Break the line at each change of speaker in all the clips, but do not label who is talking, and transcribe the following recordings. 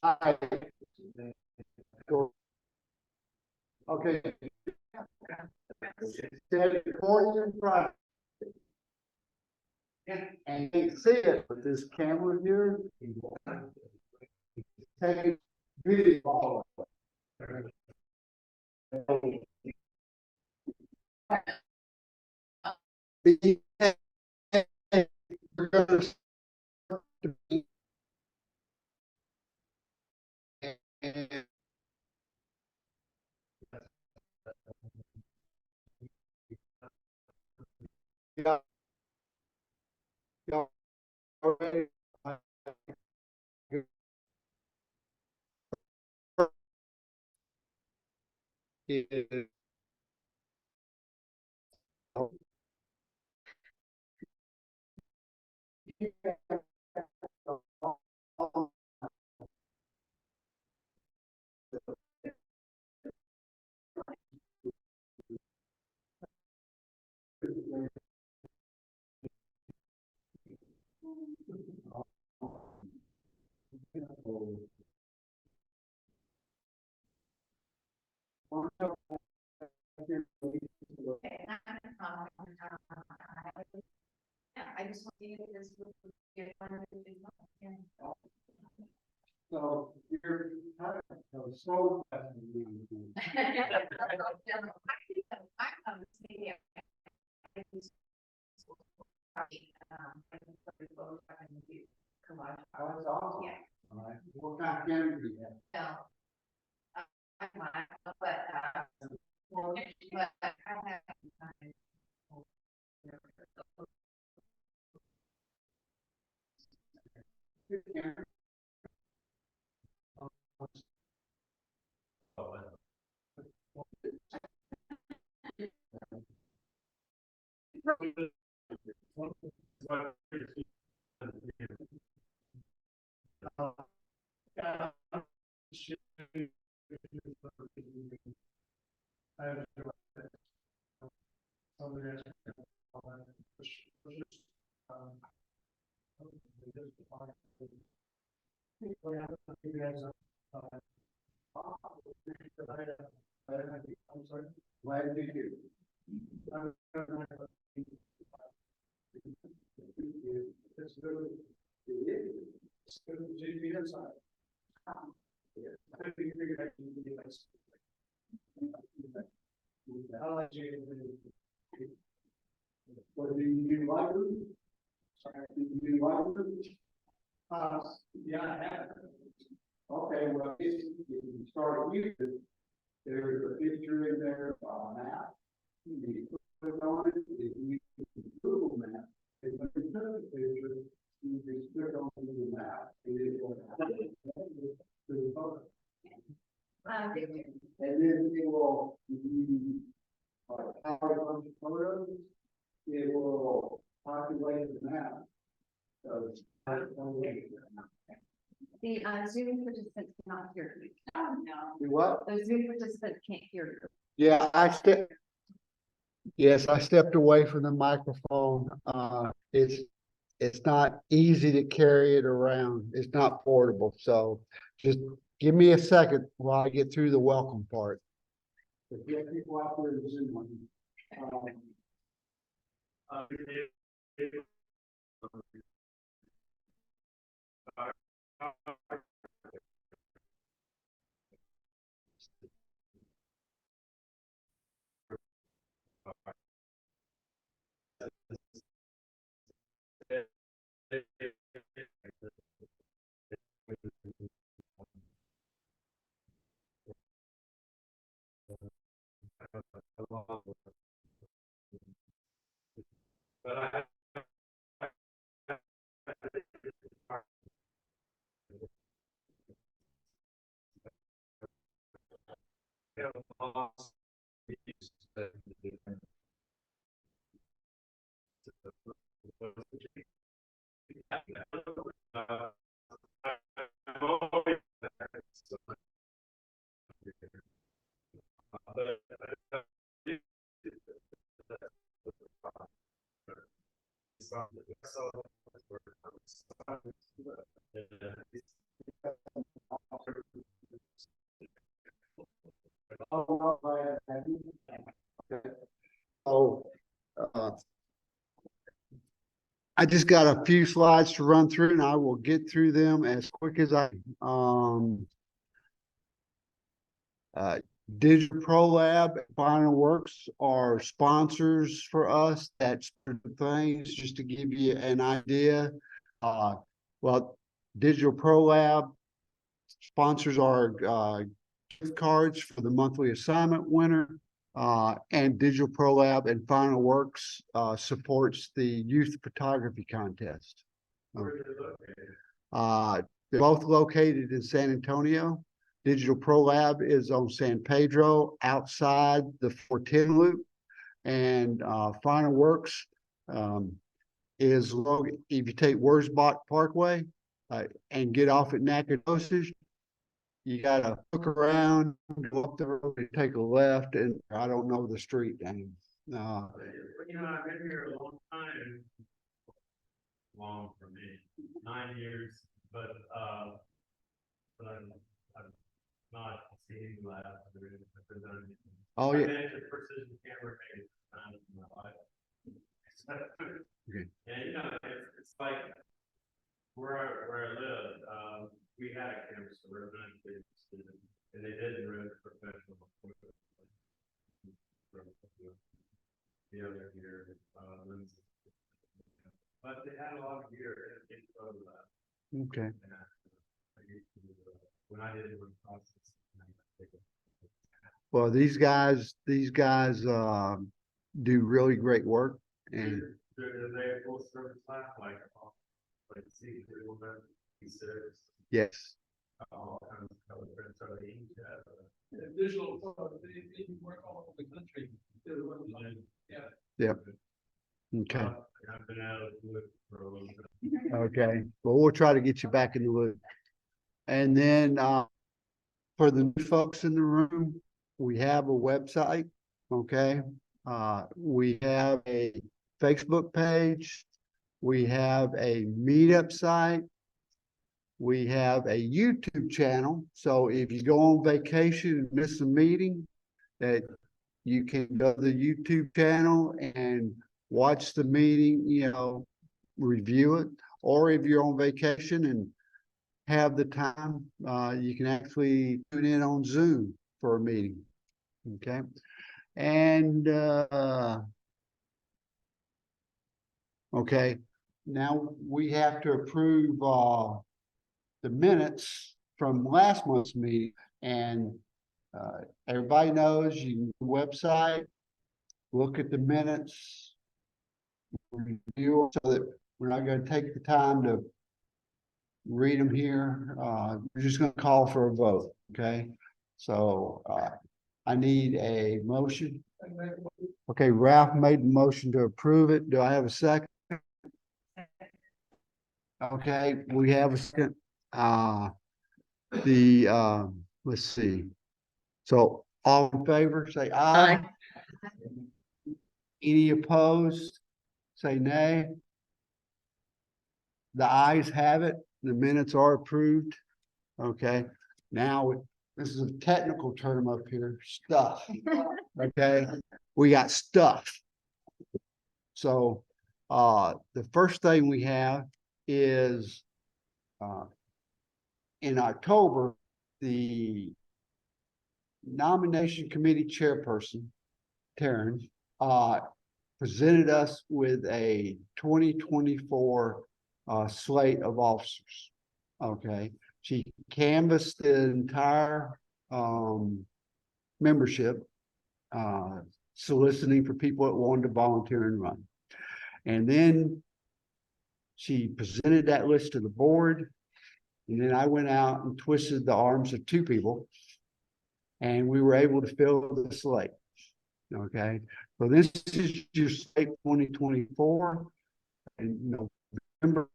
Okay. Set it forward in front. And you can see it with this camera here. Take video. We're gonna start to be- and y'all already is
I just want to do this with your
so you're kind of slow.
Come on.
Oh, that's awesome.
Yeah.
All right. What kind of camera do you have?
No. But I have.
I'm sorry. Glad to do. It's good. It's good to be inside. I think you figured I can do this. I like you. What do you like? Sorry, do you like? Yeah, I have. Okay, well, if you start using, there's a picture in there of a map. You click on it, if you Google map, if you took a picture, you just click on the map. It will to the photo. And then it will, power on the photos, it will populate the map. So,
The Zoom participants cannot hear you. Oh, no.
do what?
The Zoom participants can't hear you.
Yeah, yes, I stepped away from the microphone. It's not easy to carry it around. It's not portable, so just give me a second while I get through the welcome part. Get people out there to Zoom.
So, I just got a few slides to run through and I will get through them as quick as I, Digital Pro Lab, Final Works are sponsors for us. That's the things, just to give you an idea. Well, Digital Pro Lab sponsors our, gift cards for the monthly assignment winner. And Digital Pro Lab and Final Works supports the youth photography contest. They're both located in San Antonio. Digital Pro Lab is on San Pedro outside the 410 loop. And Final Works is if you take Wurzbach Parkway and get off at Nacogdoches, you gotta look around, go up the road and take a left, and I don't know the street name.
You know, I've been here a long time. Long for me, 9 years, but I'm not seeing labs.
Oh, yeah.
I managed a precision camera making time in my life.
Okay.
And you know, it's like where I live, we had a camera store, and they didn't run professional equipment. The other year, but they had a lot of gear in photo lab.
Okay.
When I did it with process.
Well, these guys do really great work, and
They're full service lab, like see,
yes.
all kinds of color prints are the inkjet.
Visual, they work all over the country. Yeah.
Yep. Okay.
I've been out of the loop for a little bit.
Okay. Well, we'll try to get you back in the loop. And then for the new folks in the room, we have a website. Okay. We have a Facebook page. We have a meetup site. We have a YouTube channel. So if you go on vacation and miss a meeting, that you can go to the YouTube channel and watch the meeting, you know, review it. Or if you're on vacation and have the time, you can actually tune in on Zoom for a meeting. Okay. And okay, now we have to approve the minutes from last month's meeting, and everybody knows you can go to the website, look at the minutes, review them, so that we're not going to take the time to read them here. We're just going to call for a vote. Okay, so I need a motion. Okay, Ralph made the motion to approve it. Do I have a second? Okay, we have a second. Let's see. So all in favor, say aye. Any opposed, say nay. The ayes have it. The minutes are approved. Okay, now this is a technical term up here, stuff. Okay, we got stuff. So the first thing we have is in October, the nomination committee chairperson, Taryn, presented us with a 2024 slate of officers. Okay, she canvassed the entire membership, soliciting for people that wanted to volunteer and run. And then she presented that list to the board. And then I went out and twisted the arms of two people, and we were able to fill the slate. Okay, so this is your slate 2024, and November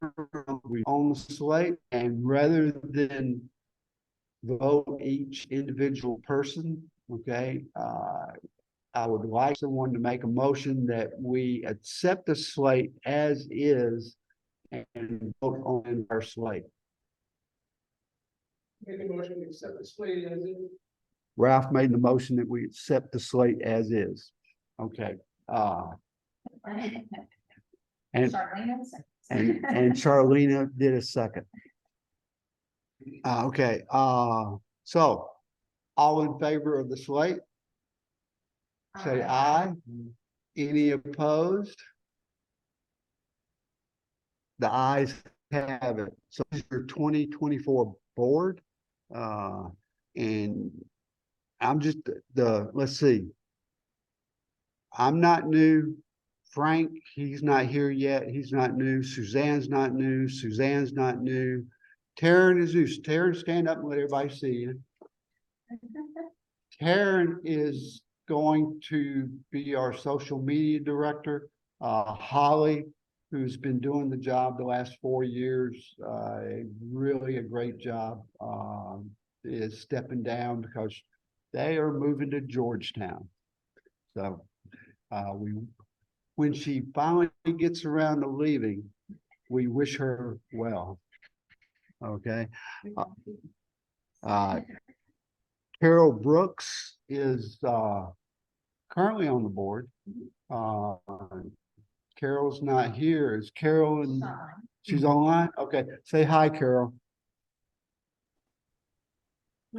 we own the slate, and rather than vote each individual person, okay, I would like someone to make a motion that we accept the slate as is and vote on our slate.
Make a motion to accept the slate as it.
Ralph made the motion that we accept the slate as is. Okay, and,
Charlene and Seth.
and Charlena did a second. Okay, so all in favor of the slate? Say aye. Any opposed? The ayes have it. So this is your 2024 board. And I'm just let's see. I'm not new. Frank, he's not here yet. He's not new. Suzanne's not new. Suzanne's not new. Taryn is new. Taryn, stand up and let everybody see you. Taryn is going to be our social media director. Holly, who's been doing the job the last 4 years, really a great job, is stepping down because they are moving to Georgetown. So when she finally gets around to leaving, we wish her well. Okay. Carol Brooks is currently on the board. Carol's not here. Is Carol in? She's online? Okay. Say hi, Carol.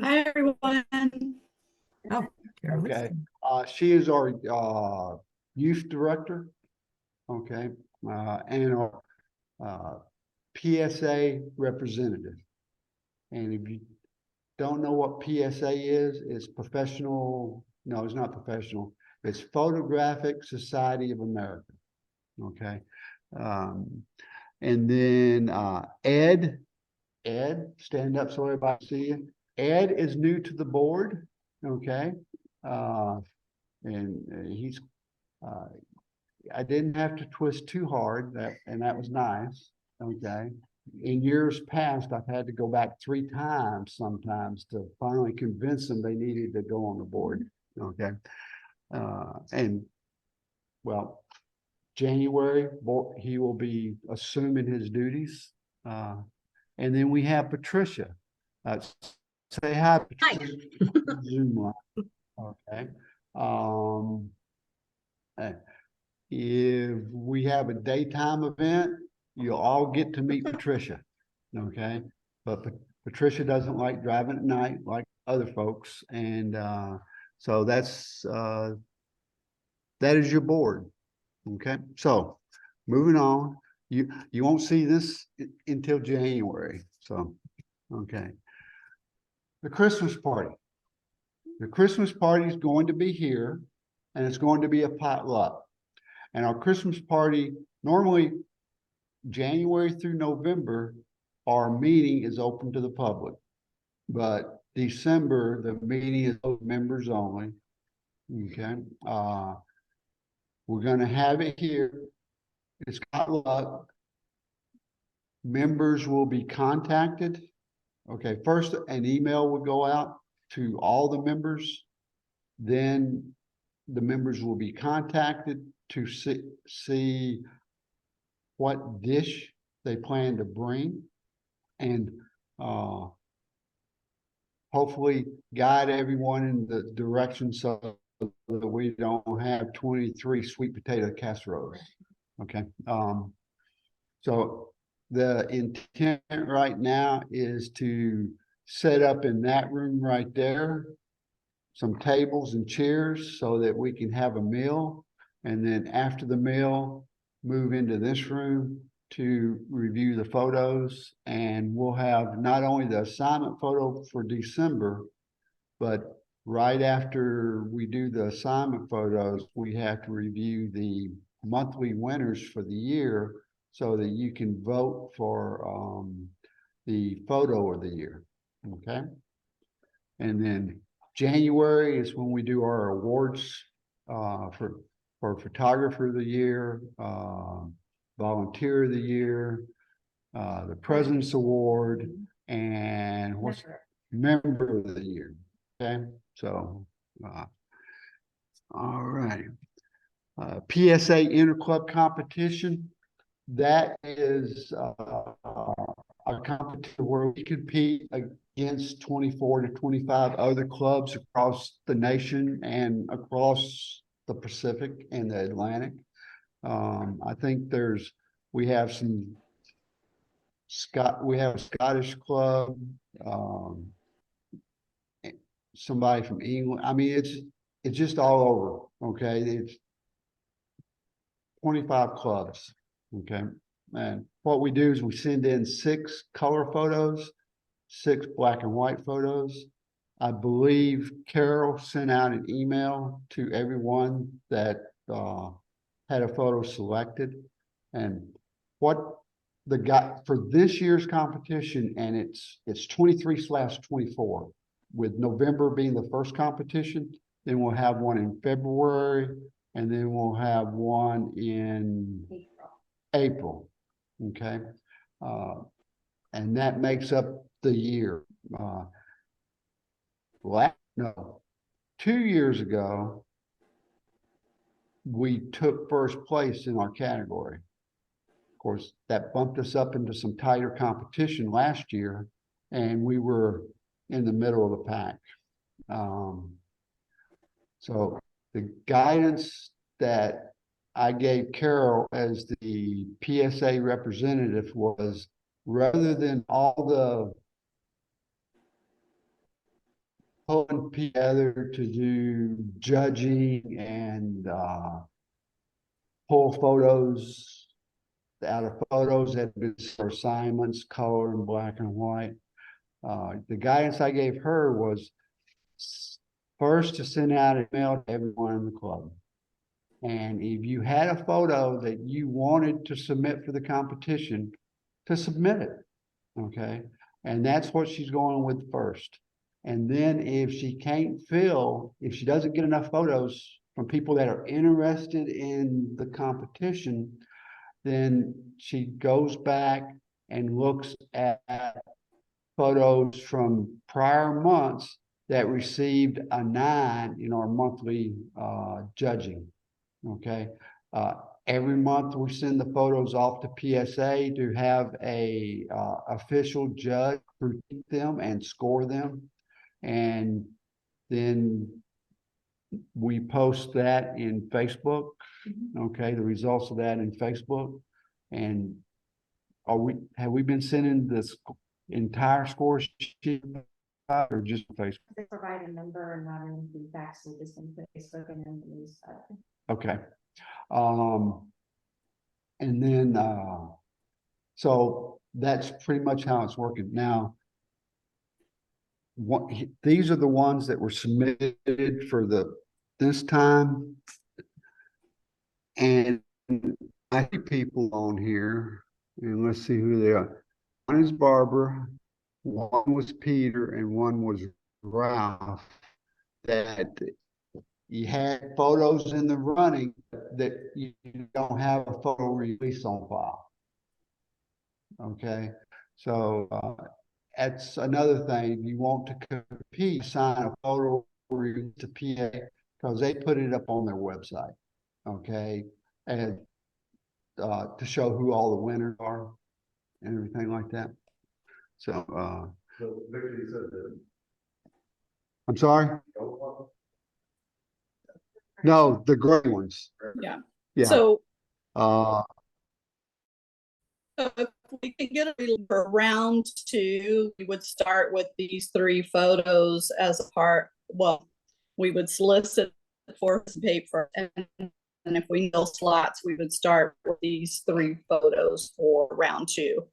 Hi, everyone. Oh,
Okay. She is our youth director. Okay. And our PSA representative. And if you don't know what PSA is, it's professional. No, it's not professional. It's Photographic Society of America. Okay. And then Ed, stand up so everybody see you. Ed is new to the board. Okay. And he's I didn't have to twist too hard, and that was nice. Okay. In years past, I've had to go back 3 times sometimes to finally convince them they needed to go on the board. Okay. And well, January, he will be assuming his duties. And then we have Patricia. Say hi, Patricia. Zoom line. Okay. If we have a daytime event, you'll all get to meet Patricia. Okay. But Patricia doesn't like driving at night like other folks. And so that is your board. Okay. So moving on, you won't see this until January. So, okay. The Christmas party. The Christmas party is going to be here, and it's going to be a potluck. And our Christmas party, normally January through November, our meeting is open to the public. But December, the meeting is members only. Okay. We're going to have it here. It's potluck. Members will be contacted. Okay, first an email will go out to all the members. Then the members will be contacted to see what dish they plan to bring, and hopefully guide everyone in the direction so that we don't have 23 sweet potato casseroles. Okay. So the intent right now is to set up in that room right there some tables and chairs so that we can have a meal. And then after the meal, move into this room to review the photos. And we'll have not only the assignment photo for December, but right after we do the assignment photos, we have to review the monthly winners for the year so that you can vote for the photo of the year. Okay. And then January is when we do our awards for photographer of the year, volunteer of the year, the President's Award, and what's member of the year. Okay. So all right. PSA interclub competition. That is a competition where we compete against 24 to 25 other clubs across the nation and across the Pacific and the Atlantic. I think we have a Scottish club, somebody from England. I mean, it's just all over, okay? It's 25 clubs, okay? And what we do is we send in 6 color photos, 6 black and white photos. I believe Carol sent out an email to everyone that had a photo selected. And what the guy for this year's competition, and it's 23/24, with November being the first competition. Then we'll have one in February, and then we'll have one in April. Okay. And that makes up the year. No, 2 years ago, we took first place in our category. Of course, that bumped us up into some tighter competition last year, and we were in the middle of the pack. So the guidance that I gave Carol as the PSA representative was, rather than all the pulling together to do judging and pull photos out of photos that have been for assignments, color and black and white. The guidance I gave her was first to send out an email to everyone in the club. And if you had a photo that you wanted to submit for the competition, to submit it, okay? And that's what she's going with first. And then if she doesn't get enough photos from people that are interested in the competition, then she goes back and looks at photos from prior months that received a 9 in our monthly judging. Okay. Every month we send the photos off to PSA to have a official judge critique them and score them. And then we post that in Facebook. Okay, the results of that in Facebook. And have we been sending this entire score sheet or just Facebook?
They provide a number and not in feedback, so just in Facebook and in the news.
Okay. And then so that's pretty much how it's working now. These are the ones that were submitted for this time, and I see people on here, and let's see who they are. One is Barbara, one was Peter, and one was Ralph. That you had photos in the running that you don't have a photo release on file. Okay, so that's another thing. If you want to compete, sign a photo release to PA, because they put it up on their website. Okay, and to show who all the winners are and everything like that. So
Victor, you said that.
I'm sorry. No, the gray ones.
Yeah.
Yeah.
So
Uh,
if we can get a for round 2, we would start with these 3 photos as a part. Well, we would solicit for paper, and if we know slots, we would start with these 3 photos for round 2.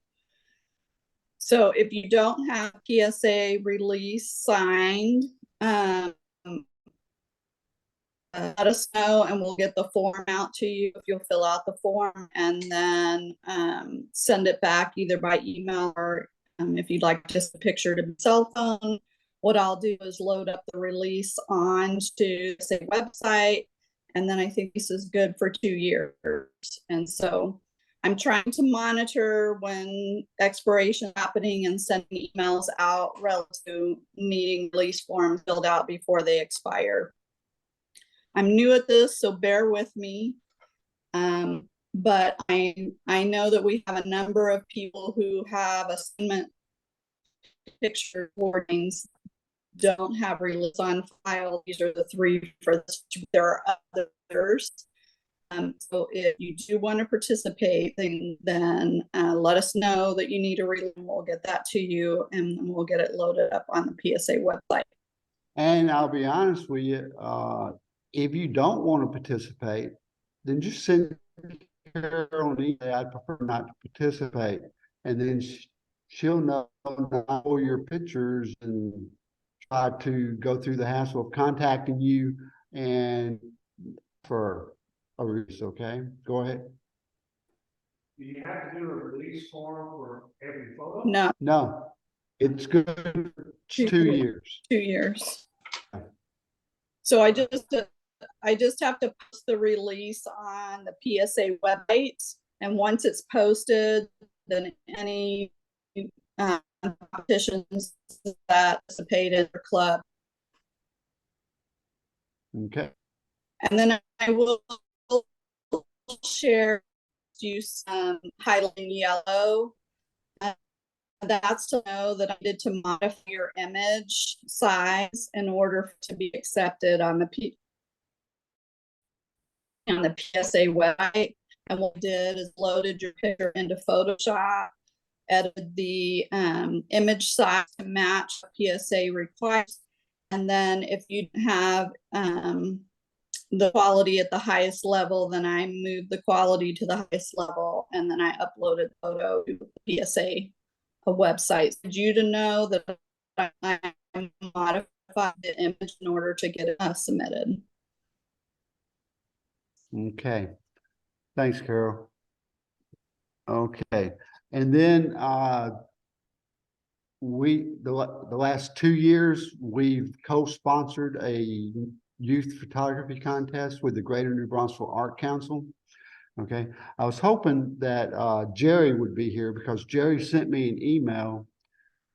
So if you don't have PSA release signed, let us know and we'll get the form out to you. If you'll fill out the form and then send it back either by email or if you'd like just a picture to cell phone. What I'll do is load up the release onto the website, and then I think this is good for 2 years. And so I'm trying to monitor when expiration is happening and sending emails out relative to needing release forms filled out before they expire. I'm new at this, so bear with me. But I know that we have a number of people who have assignment picture recordings don't have release on file. These are the three for this. There are others. So if you do want to participate, then let us know that you need a release. We'll get that to you, and we'll get it loaded up on the PSA website.
And I'll be honest with you, if you don't want to participate, then just send Carol an email. I'd prefer not to participate. And then she'll know all your pictures and try to go through the hassle of contacting you and for a release, okay? Go ahead.
Do you have to do a release form for every photo?
No,
No, it's good for 2 years.
2 years. So I just have to post the release on the PSA website, and once it's posted, then any competitions that participate in the club,
Okay.
and then I will share you some highlighting yellow. That's to know that I did to modify your image size in order to be accepted on the PSA website. And what I did is loaded your picture into Photoshop, edited the image size to match PSA requires. And then if you have the quality at the highest level, then I moved the quality to the highest level, and then I uploaded the photo to the PSA website. Did you to know that I modified the image in order to get it submitted?
Okay. Thanks, Carol. Okay. And then the last 2 years, we've co-sponsored a youth photography contest with the Greater New Braunfels Art Council. Okay. I was hoping that Jerry would be here because Jerry sent me an email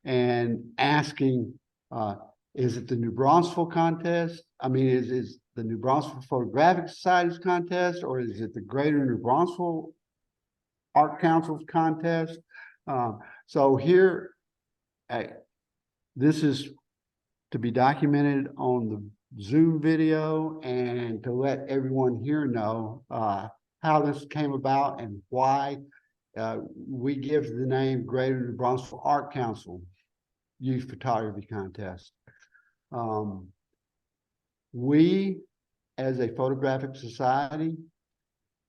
and asking, is it the New Braunfels contest? I mean, is the New Braunfels Photographic Society's contest, or is it the Greater New Braunfels Art Council's contest? So here, hey, this is to be documented on the Zoom video and to let everyone here know how this came about and why we give the name Greater New Braunfels Art Council Youth Photography Contest. We, as a photographic society,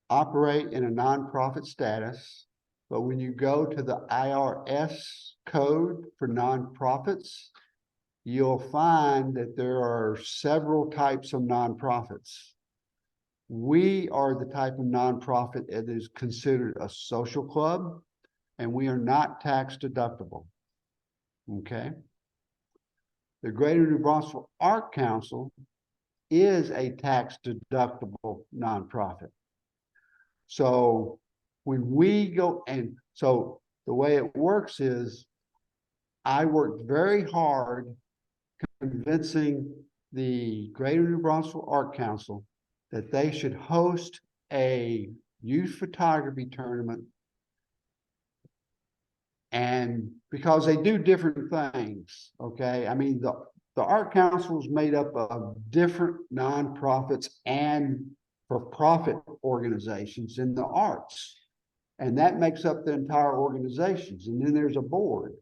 operate in a nonprofit status, but when you go to the IRS code for nonprofits, you'll find that there are several types of nonprofits. We are the type of nonprofit that is considered a social club, and we are not tax deductible. Okay. The Greater New Braunfels Art Council is a tax deductible nonprofit. So when we go, and so the way it works is I worked very hard convincing the Greater New Braunfels Art Council that they should host a youth photography tournament, and because they do different things, okay? I mean, the Art Council is made up of different nonprofits and for-profit organizations in the arts, and that makes up the entire organizations. And then there's a board.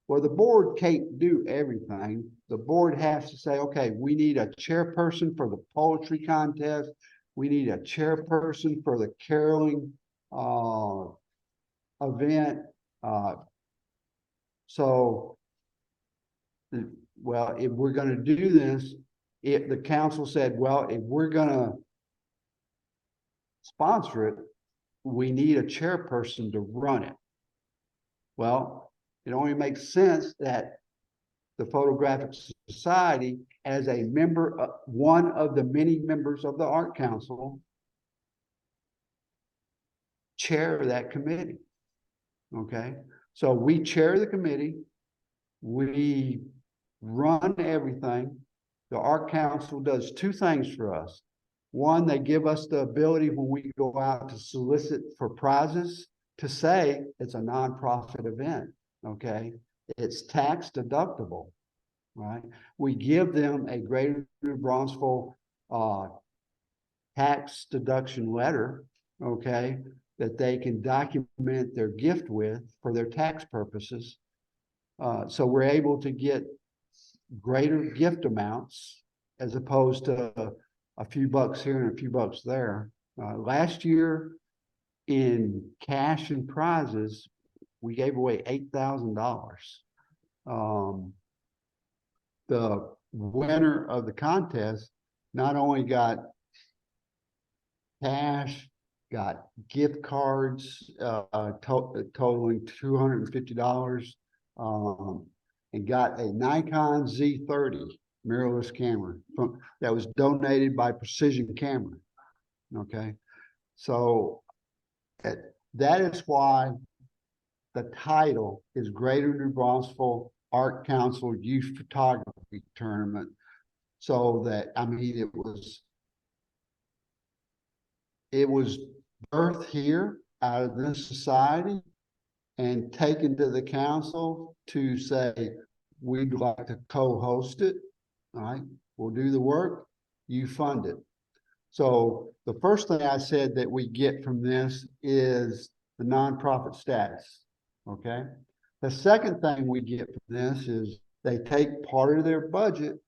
Well, the board can't do everything. The board has to say, okay, we need a chairperson for the poetry contest. We need a chairperson for the caroling event. So, well, if we're going to do this, if the council said, well, if we're going to sponsor it, we need a chairperson to run it. Well, it only makes sense that the Photographic Society, as a member, one of the many members of the Art Council, chair that committee. Okay, so we chair the committee, we run everything. The Art Council does two things for us. One, they give us the ability when we go out to solicit for prizes to say it's a nonprofit event, okay? It's tax deductible, right? We give them a Greater New Braunfels tax deduction letter, okay, that they can document their gift with for their tax purposes. So we're able to get greater gift amounts as opposed to a few bucks here and a few bucks there. Last year in cash and prizes, we gave away $8,000. The winner of the contest not only got cash, got gift cards totaling $250, and got a Nikon Z30 mirrorless camera that was donated by Precision Camera. Okay, so that is why the title is Greater New Braunfels Art Council Youth Photography Tournament. So that, I mean, it was birthed here out of this society and taken to the council to say, we'd like to co-host it. All right, we'll do the work, you fund it. So the first thing I said that we get from this is the nonprofit status, okay? The second thing we get from this is they take part of their budget,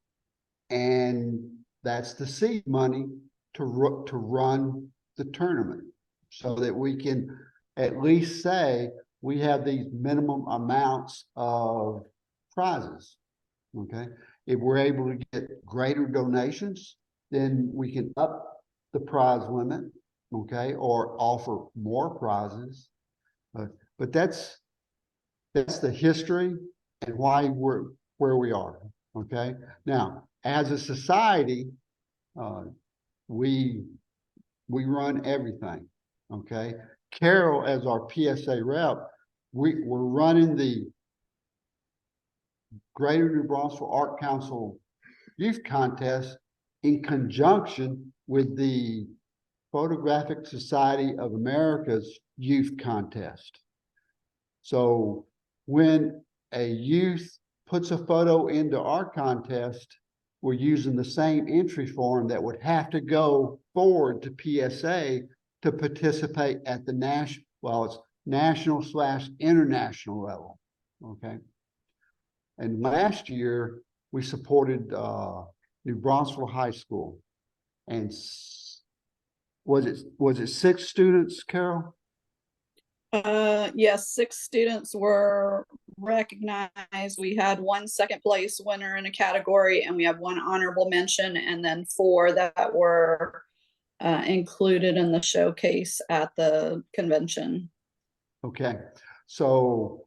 and that's the seed money to run the tournament, so that we can at least say we have these minimum amounts of prizes, okay? If we're able to get greater donations, then we can up the prize limit, okay, or offer more prizes. But that's the history and why we're where we are, okay? Now, as a society, we run everything, okay? Carol, as our PSA rep, we're running the Greater New Braunfels Art Council Youth Contest in conjunction with the Photographic Society of America's Youth Contest. So when a youth puts a photo into our contest, we're using the same entry form that would have to go forward to PSA to participate at the national/international level, okay? And last year, we supported New Braunfels High School. And was it 6 students, Carol?
Yes, 6 students were recognized. We had 1 second place winner in a category, and we have 1 honorable mention, and then 4 that were included in the showcase at the convention.
Okay, so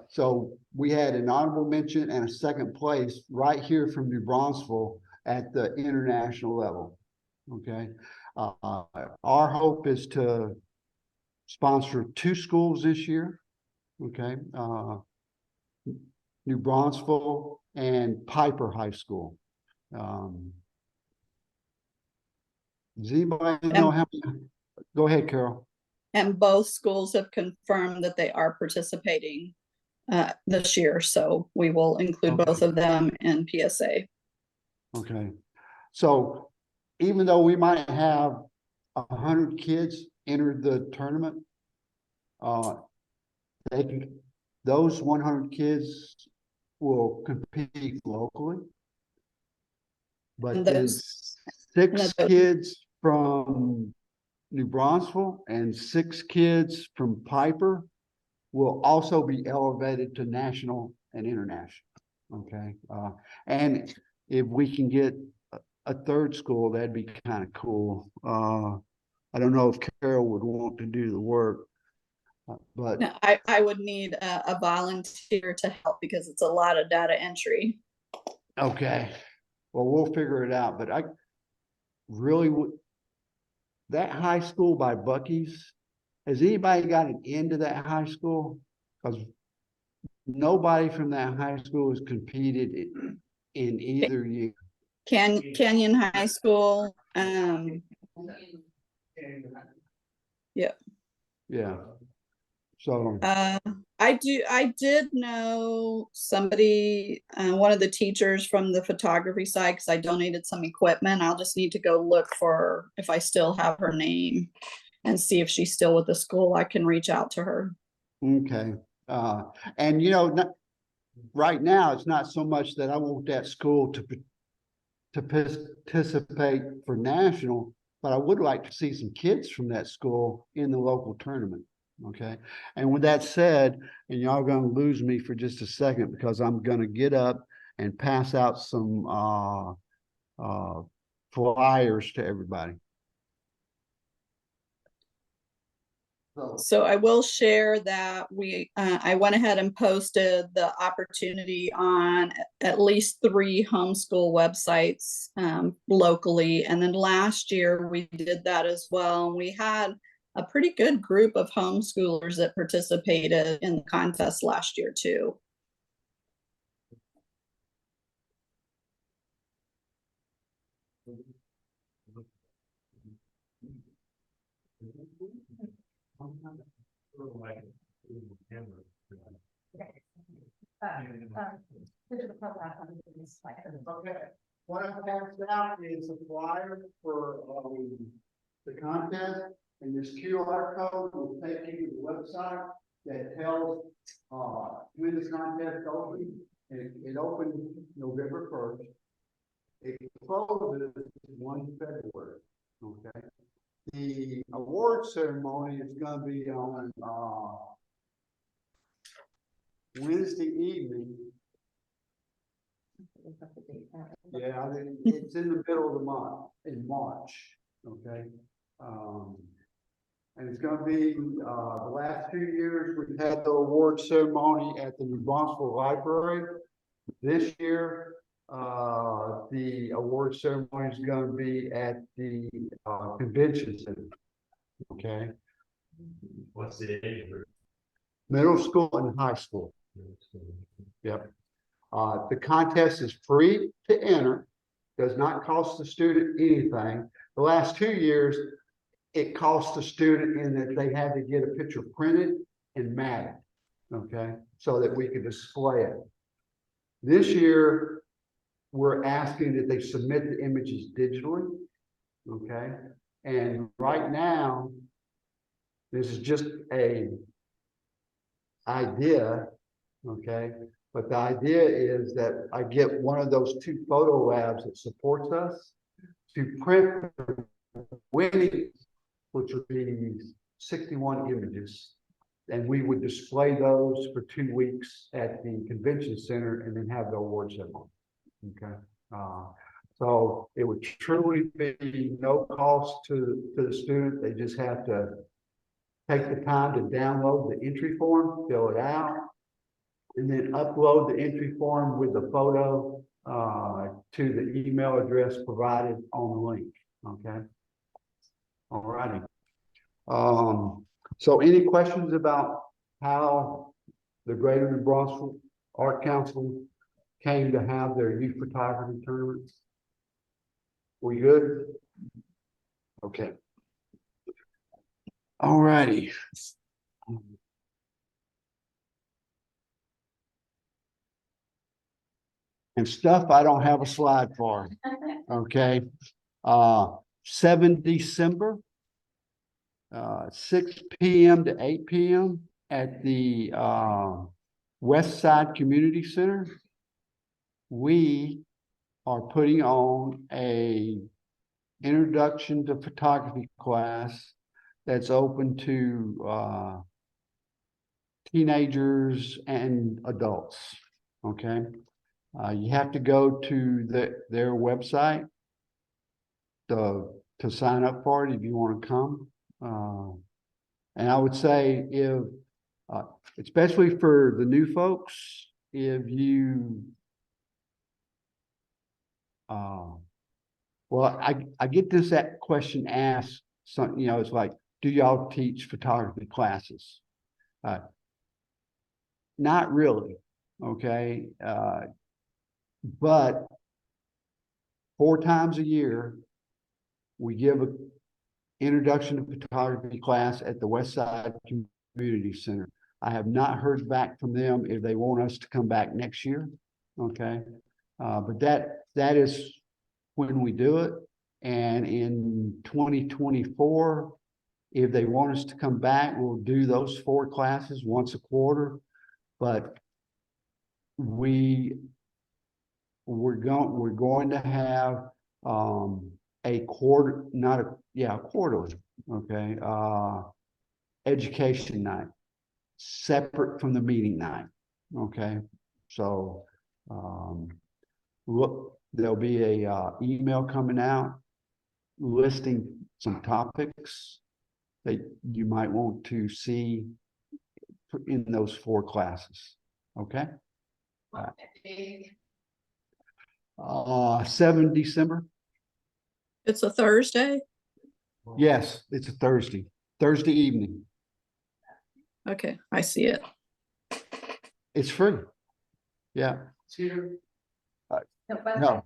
so we had an honorable mention and a second place right here from New Braunfels at the international level. Okay, our hope is to sponsor 2 schools this year. Okay, New Braunfels and Piper High School. Does anybody know how many? Go ahead, Carol.
And both schools have confirmed that they are participating this year, so we will include both of them in PSA. Okay,
so even though we might have 100 kids enter the tournament, those 100 kids will compete locally, but then 6 kids from New Braunfels and 6 kids from Piper will also be elevated to national and international. Okay, and if we can get a 3rd school, that'd be kind of cool. I don't know if Carol would want to do the work, but
no, I would need a volunteer to help because it's a lot of data entry.
Okay, well, we'll figure it out. But I really would. That high school by Bucky's, has anybody gotten into that high school? Because nobody from that high school has competed in either year.
Canyon High School
Yeah. So,
I did know somebody, one of the teachers from the photography side, because I donated some equipment. I'll just need to go look for if I still have her name and see if she's still with the school. I can reach out to her.
okay. And you know, right now, it's not so much that I want that school to participate for national, but I would like to see some kids from that school in the local tournament. Okay. And with that said, and y'all gonna lose me for just a second because I'm gonna get up and pass out some flyers to everybody.
So I will share that I went ahead and posted the opportunity on at least 3 homeschool websites locally. And then last year we did that as well. And we had a pretty good group of homeschoolers that participated in the contest last year too.
Okay, what I passed out is a flyer for, the contest, and this QR code will take you to the website that tells, when this contest opens. It opened November 1st. It closes 1 February, okay? The award ceremony is gonna be on, Wednesday evening. Yeah, I mean, it's in the middle of the month, in March, okay? And it's gonna be, the last 2 years, we've had the award ceremony at the New Braunfels Library. This year, the award ceremony is gonna be at the, convention center, okay?
What's the age group?
Middle school and high school. Yep. The contest is free to enter, does not cost the student anything. The last 2 years, it cost the student in that they had to get a picture printed and matted, okay, so that we could display it. This year, we're asking that they submit the images digitally, okay? And right now, this is just a idea, okay? But the idea is that I get one of those 2 photo labs that supports us to print winning, which would be 61 images. And we would display those for 2 weeks at the convention center and then have the award ceremony. Okay. So it would truly be no cost to the student. They just have to take the time to download the entry form, fill it out, and then upload the entry form with the photo to the email address provided on the link. Okay. All righty. So any questions about how the Greater New Braunfels Art Council came to have their youth photography tournaments? We good? Okay. All righty. And stuff I don't have a slide for. Okay. 7 December, 6 p.m. to 8 p.m. at the West Side Community Center. We are putting on a introduction to photography class that's open to teenagers and adults. Okay. You have to go to their website to sign up for it if you want to come. And I would say if, especially for the new folks, if you, well, I get that question asked, some, it's like, do y'all teach photography classes? Not really, okay? But 4 times a year, we give introduction to photography class at the West Side Community Center. I have not heard back from them if they want us to come back next year. Okay. But that is when we do it. And in 2024, if they want us to come back, we'll do those 4 classes once a quarter. But we're going to have a quarterly, okay, education night, separate from the meeting night. Okay. So look, there'll be a email coming out listing some topics that you might want to see in those 4 classes. Okay. 7 December.
It's a Thursday.
Yes, it's a Thursday evening.
Okay, I see it.
It's free. Yeah.
It's here.
No.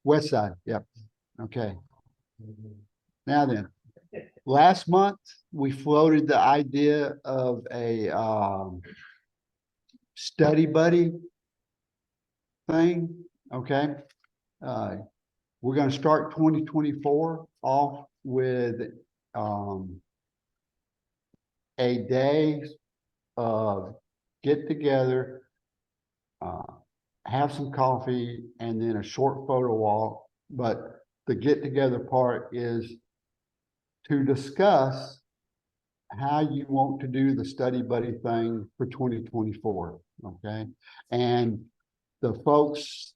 West Side. Yep. Okay. Now then, last month we floated the idea of a study buddy thing. Okay. We're going to start 2024 off with a day of get together, have some coffee, and then a short photo walk. But the get together part is to discuss how you want to do the study buddy thing for 2024. Okay. And the folks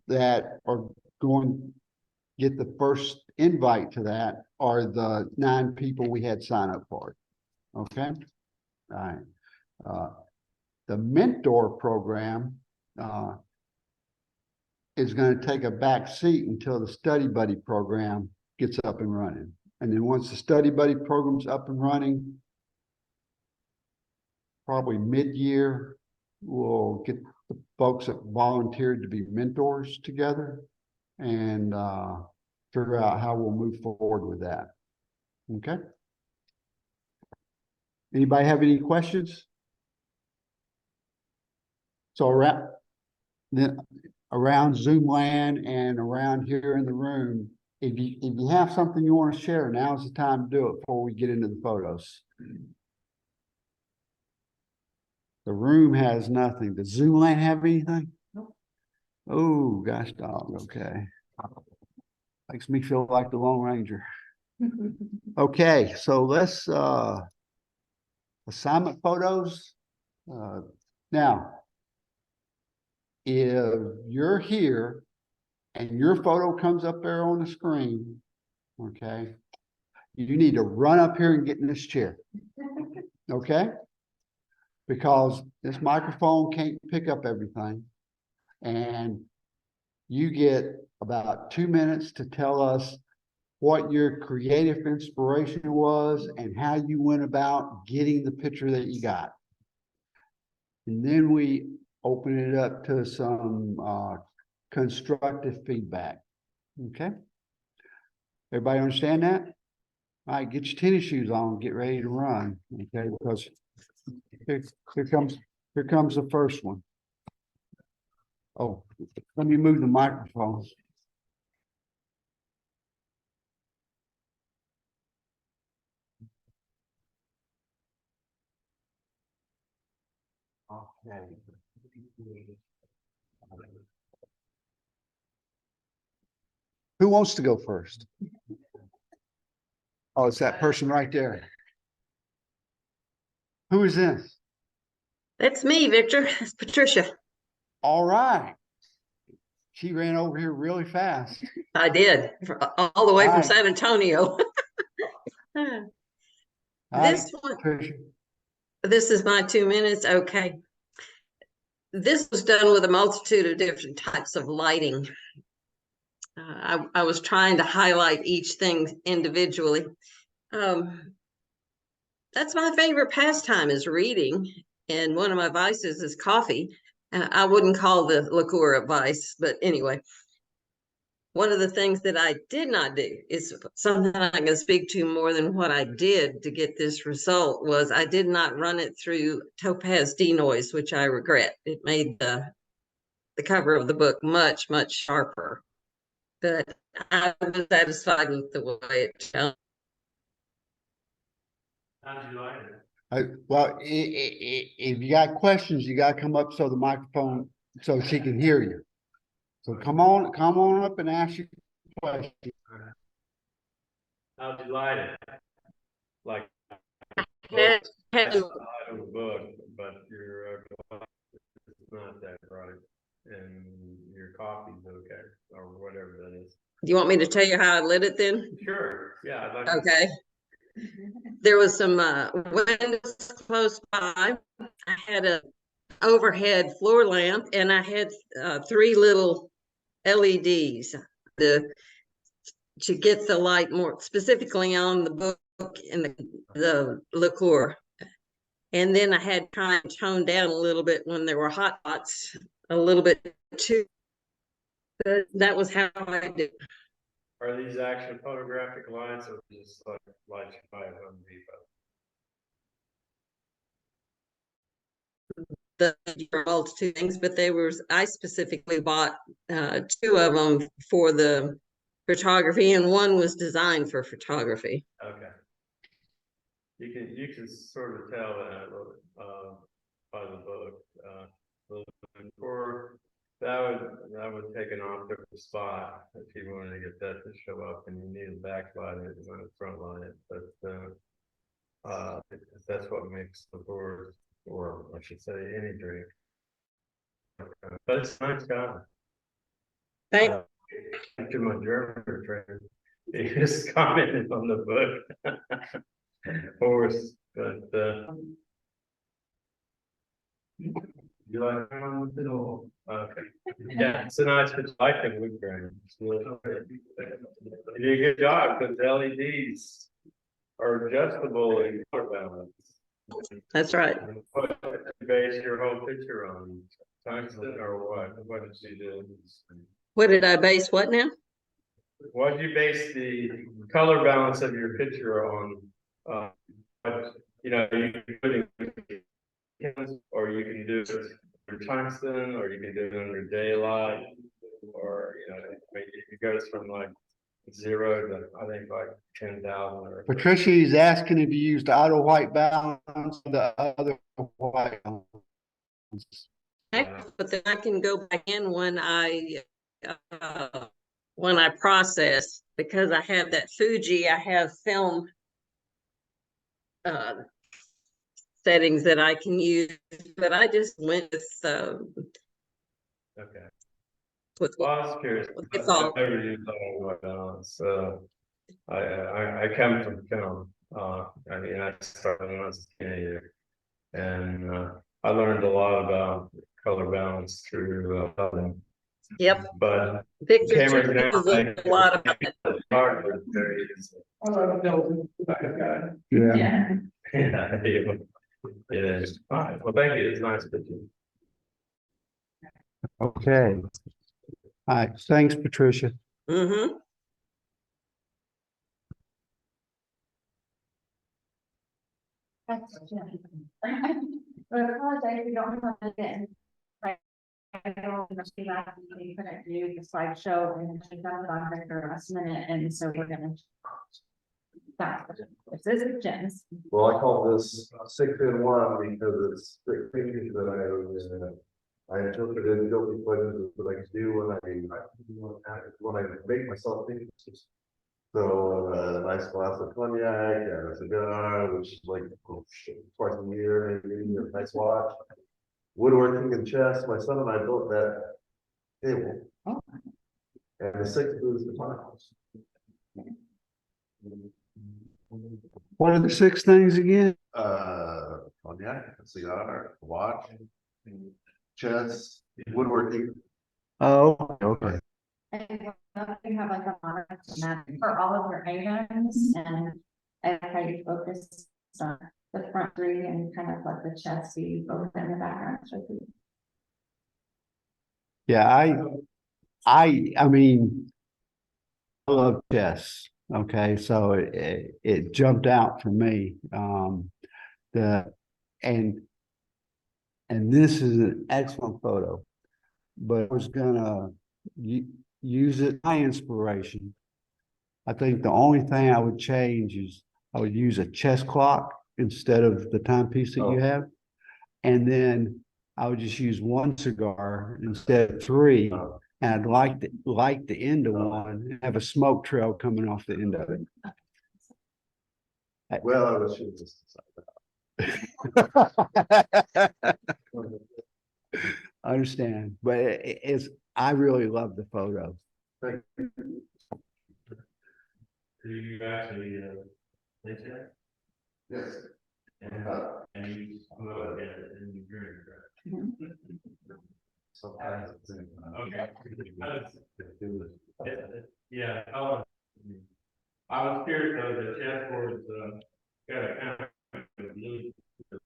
that are going to get the first invite to that are the 9 people we had sign up for. Okay. All right. The mentor program is going to take a back seat until the study buddy program gets up and running. And then once the study buddy program's up and running, probably mid-year, we'll get the folks that volunteered to be mentors together and figure out how we'll move forward with that. Okay. Anybody have any questions? So around Zoom land and around here in the room, if you have something you want to share, now's the time to do it before we get into the photos. The room has nothing. Does Zoom land have anything?
Nope.
Oh, gosh dog. Okay. Makes me feel like the Lone Ranger. Okay, so let's assignment photos. Now, if you're here and your photo comes up there on the screen, okay, you need to run up here and get in this chair. Okay? Because this microphone can't pick up everything. And you get about 2 minutes to tell us what your creative inspiration was and how you went about getting the picture that you got. And then we open it up to some constructive feedback. Okay? Everybody understand that? All right, get your tennis shoes on, get ready to run. Okay, because here comes the first one. Oh, let me move the microphone. Okay. Who wants to go first? Oh, it's that person right there. Who is this?
That's me, Victor. It's Patricia.
All right. She ran over here really fast.
I did all the way from
Hi.
San Antonio.
Hi,
This one,
Patricia.
this is my 2 minutes. Okay. This was done with a multitude of different types of lighting. I was trying to highlight each thing individually. That's my favorite pastime is reading. And one of my vices is coffee. I wouldn't call the liqueur a vice, but anyway. One of the things that I did not do is something I can speak to more than what I did to get this result was I did not run it through Topaz denoise, which I regret. It made the cover of the book much, much sharper. But I was satisfied with the way it shone.
How'd you like it?
Well, if you got questions, you gotta come up so the microphone, so she can hear you. So come on up and ask your question.
How'd you like it? Like,
Had-
that's
had-
the height of the book, but your it's not that bright, and your coffee's okay, or whatever that is.
Do you want me to tell you how I lit it then?
Sure, yeah, I'd like to.
Okay. There was some windows close by. I had a overhead floor lamp and I had 3 little LEDs to get the light more specifically on the book and the liqueur. And then I had kind of toned down a little bit when there were hot spots, a little bit too. But that was how I did.
Are these actual photographic lights or just like lights you buy at Home Depot?
The multitude things, but I specifically bought 2 of them for the photography, and one was designed for photography.
Okay. You can sort of tell that by the book. For that would take an optical spot if you wanted to get that to show up, and you need a backlight it and a front light. But that's what makes the board, or I should say, any drink. But it's a nice guy.
Thank
To my German friend, he just commented on the book. Horse, but you like him on the middle? Okay. Yeah, it's a nice, it's like a wood grain. You did a good job because LEDs are adjustable in color balance.
That's right.
What did you base your whole picture on? Tungsten or what? What did you do?
What did I base what now?
What did you base the color balance of your picture on? You know, you can put it, or you can do it under tungsten, or you can do it under daylight, or maybe it goes from like 0 to I think like 10,000. Or
Patricia is asking if you used the auto white balance or the other white balance.
But then I can go back in when I process, because I have that Fuji, I have film settings that I can use, but I just went with
okay.
with
Well, I was curious.
it's all.
I never used auto white balance. I come from film. I mean, I started when I was a teenager, and I learned a lot about color balance through
Yep.
but
Picture
cameras
changes
now
a lot of it.
hardware very easy.
Yeah.
Yeah.
Yeah, it is. All right. Well, thank you. It's nice to you.
Okay. All right. Thanks, Patricia.
Mm-hmm.
That's, yeah. But I apologize, we don't have it in. Right. I don't know, we couldn't do the slideshow and she found it on her for last minute, and so we're gonna. This is Jen's.
Well, I call this 6-in-1 because it's the pictures that I interpreted guilty pleasures that I do when I make myself pictures. So a nice glass of cognac and a cigar, which is like twice a year, maybe a nice watch. Woodworking and chess. My son and I built that table.
Oh.
And the 6th is the tiles.
What are the 6 things again?
Cognac, a cigar, a watch, chess, woodworking.
Oh, okay.
And we have like a monitor for all of your items, and I try to focus on the front 3 and kind of like the chest see both in the background.
Yeah, I mean, love chess. Okay, so it jumped out for me. The and this is an excellent photo, but I was gonna use it my inspiration. I think the only thing I would change is I would use a chess clock instead of the timepiece that you have. And then I would just use one cigar instead of three. And I'd like the end of one, and have a smoke trail coming off the end of it.
Well, I was shooting this.
I understand, but it's, I really love the photo.
Thank you.
Do you actually, think that?
Yes.
And you smoke it and you drink, right?
Sometimes.
Okay. Yeah, I was curious though, the chessboard's, got a kind of blue,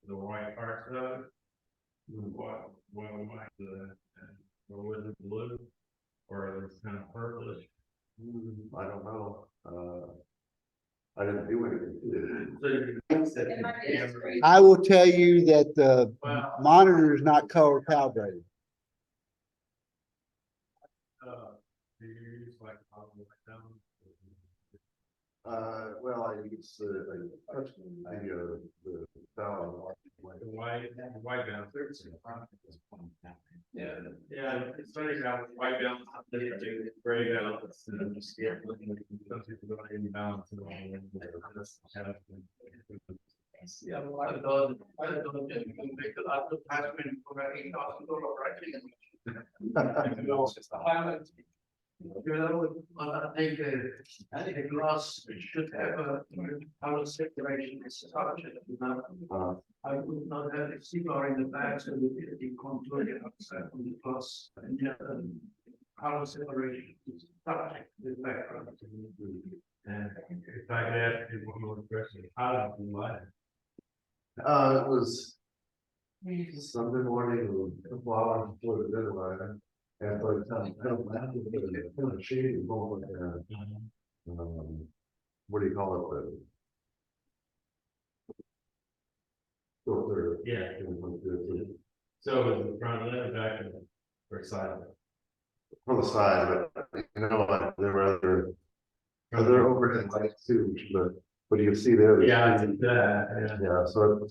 the white parts of it. What might or was it blue? Or it's kind of purplish?
I don't know. I didn't do anything.
I will tell you that the monitor is not color calibrated.
Do you use like
Well, I use the
white balance. Yeah, it's funny how white balance, they do gray balance, and just get some people don't even balance it all.
Yeah, well, I don't make a lot of passing for $8,000 writing. You know, I think a glass should have a color separation structure, you know. I would not have a cigar in the back, so the contour outside from the glass and color separation structure the background.
And if I could ask you one more question, how did you like it?
It was Sunday morning, a couple hours before the deadline. And by the time I don't have to put a shade moment, what do you call it? Filter.
Yeah. So is the front left, back, or side?
From the side, but you know what, there were other overhead lights too, but you can see there.
Yeah, I did that, yeah.
Yeah, so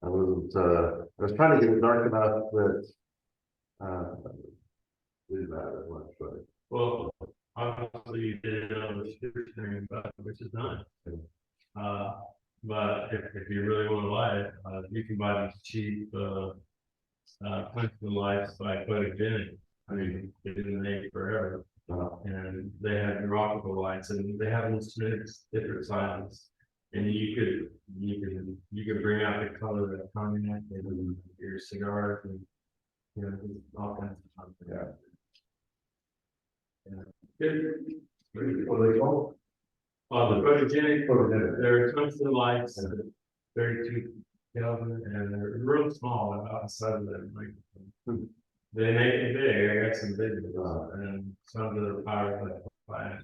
I wasn't, I was trying to get it dark enough that, didn't matter much, but.
Well, obviously you did it on the screen, which is nice. But if you really want to light it, you can buy these cheap, tungsten lights by Photogenic. I mean, they've been made forever. And they have your optical lights, and they have those different sizes. And you could bring out the color of cognac and your cigars and, you know, all kinds of stuff.
Yeah.
Good.
What do they call
The photogenic,
Photogenic.
they're tungsten lights, 32 Kelvin, and they're real small, about the size of them. Like, they make it big. I got some big ones, and some that are powered like flash.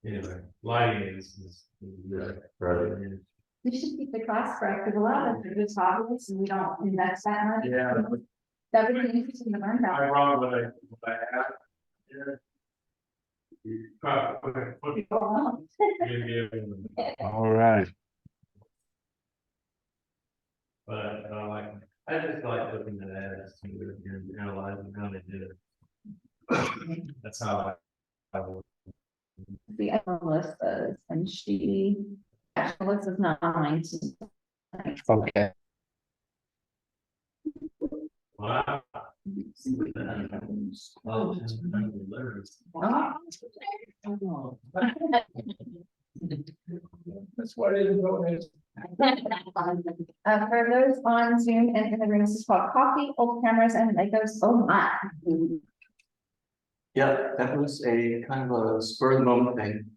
Anyway, lighting is
Right.
We should keep the cost for it, because a lot of it is hobbies and we don't invest that much.
Yeah.
That would be interesting to learn about.
I wrong what I have. Yeah. You probably
All right.
But I just like looking at ads and analyzing how they did it. That's how I would.
The Melissa's, and Melissa's not mine.
Okay.
Wow.
That's what it is.
For those on Zoom and in the room, this is called Coffee, Old Cameras and Legos. Oh my.
Yeah, that was a kind of a spur of the moment thing.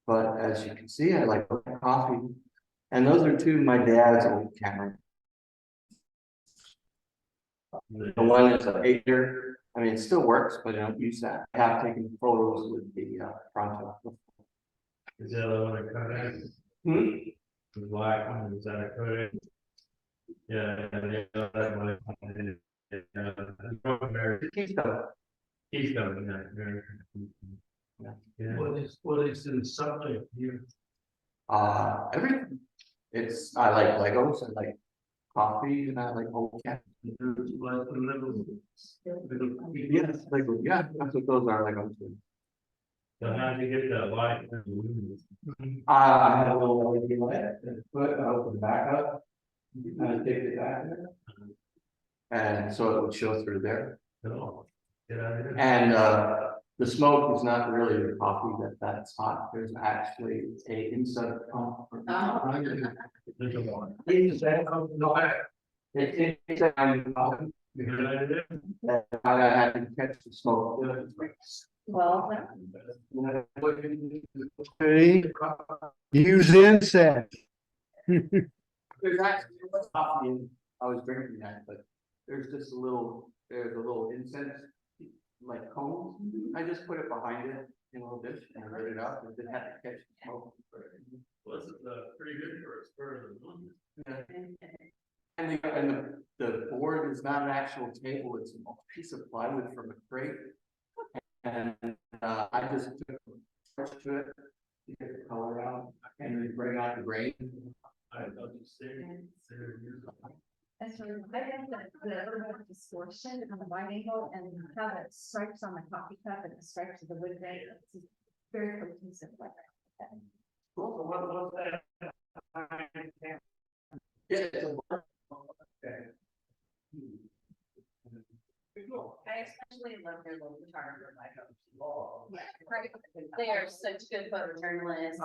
But as you can see, I like coffee. And those are two of my dad's old cameras. The one is an 8-year, I mean, it still works, but I don't use that. I have taken photos with the Pronto.
Is that the one that Kodak?
Hmm?
The black one, is that a Kodak? Yeah, that one.
Keystone.
Keystone, yeah, American. Yeah. What is the subject here?
Everything. I like Legos, I like coffee, and I like old cats. Yes, Lego, yeah, that's what those are, Legos.
So how do you get that light?
I had a little LED light, and put, I opened the back up, and I taped it back there. And so it would show through there.
No. Get out of here.
And the smoke is not really the coffee that's hot. There's actually a inside pump.
There's a one.
It's coffee.
Good idea.
I had to catch the smoke.
Well,
Okay, use incense.
There's actually coffee in, I was drinking that, but there's a little incense, like cones. I just put it behind it in a little dish and I wrote it out, and didn't have to catch the smoke.
Well, this is pretty good for a spur of the moment.
And the board is not an actual table, it's a piece of plywood from a crate. And I just took a brush to it, to get the color out, and then bring out the grain.
I thought you said.
and so I have the little bit of distortion on the wide angle and how it stripes on the coffee cup and the stripes of the wood grain. It's very cohesive like that.
What's that?
I especially love their little photographer by They are such good photojournalists.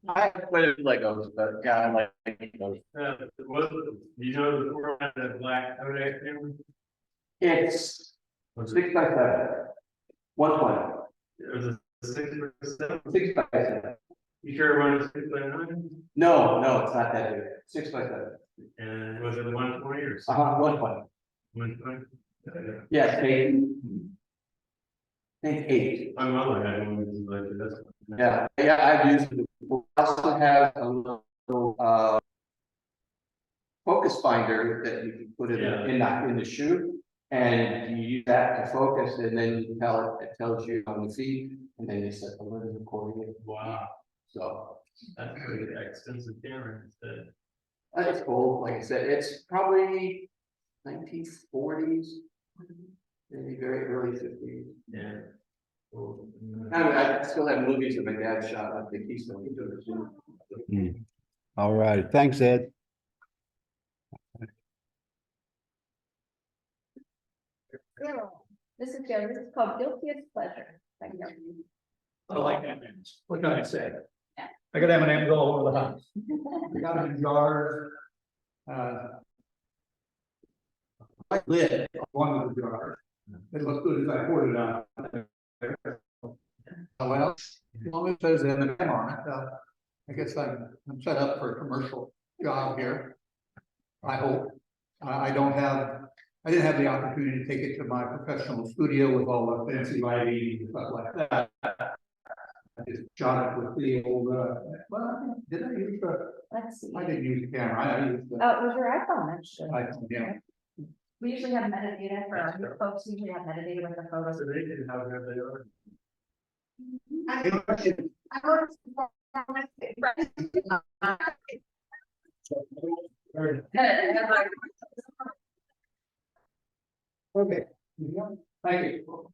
I put it Legos, but yeah, I like Legos.
You know the format of black Kodak camera?
It's 6x7. 120.
It was a 6x7.
6x7.
You sure it was 6x9?
No, it's not that big. 6x7.
And was it 120 or
120.
120?
Yes, 8. I think 8.
My mother had one of these like this.
Yeah, I've used it. We also have a little focus finder that you can put in the shoe, and you use that to focus, and then you tell it tells you on the feed, and then you set the lens accordingly.
Wow,
So
that's pretty expensive camera instead.
that's cool. Like I said, it's probably 1940s, maybe very early 50s.
Yeah. Cool.
I still have movies that my dad shot at the Keystone.
All right, thanks, Ed.
This is good. This is called Guilty as Pleasure. Thank you.
I like M&Ms. What can I say? I got M&Ms all over the house. I got them in jars. I lit one of the jars. It looks good as I poured it out. Well, as long as there's M&M on it, I guess I'm set up for a commercial job here. I hope. I didn't have the opportunity to take it to my professional studio with all the fancy lighting and stuff like that. I just shot it with the old, well, did I use the,
Let's see.
I didn't use the camera, I used the
Oh, it was your iPhone, actually.
iPhone, yeah.
We usually have metadata for our folks, usually have metadata with the photos.
So they didn't have where they are.
Okay. Thank you.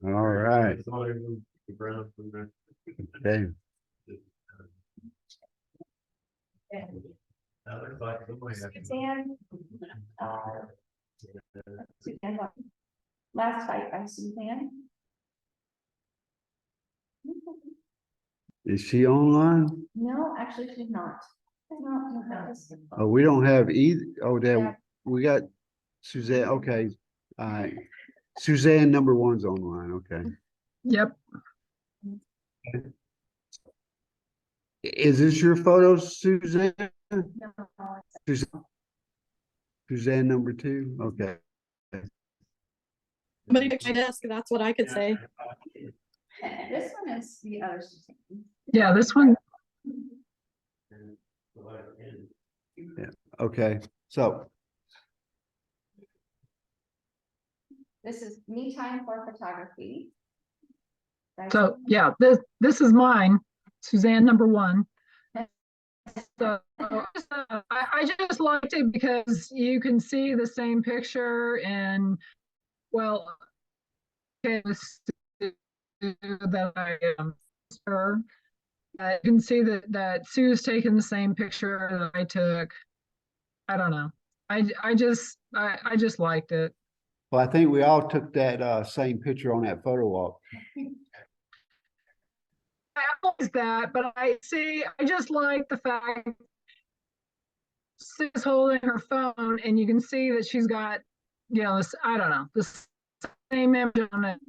All right,
It's all in the ground from there.
okay.
That looks like somebody had-
Suzanne. Suzanne, last fight by Suzanne.
Is she online?
No, actually, she's not. No.
Oh, we don't have either. Oh,
Yeah.
there, we got Suzanne, okay. All right. Suzanne number one's online, okay.
Yep.
Is this your photo, Suzanne?
No,
Suzanne? Suzanne number 2, okay.
Somebody picked my desk, that's what I could say.
This one is the other Suzanne.
Yeah, this one,
Okay, so,
This is me time for photography.
so yeah, this is mine, Suzanne number 1. So I just liked it because you can see the same picture and, well, okay, that I am her. You can see that Sue's taken the same picture that I took. I don't know. I just liked it.
well, I think we all took that same picture on that photo walk.
I always that, but I just like the fact Sue's holding her phone and you can see that she's got, this, I don't know, the same image on it.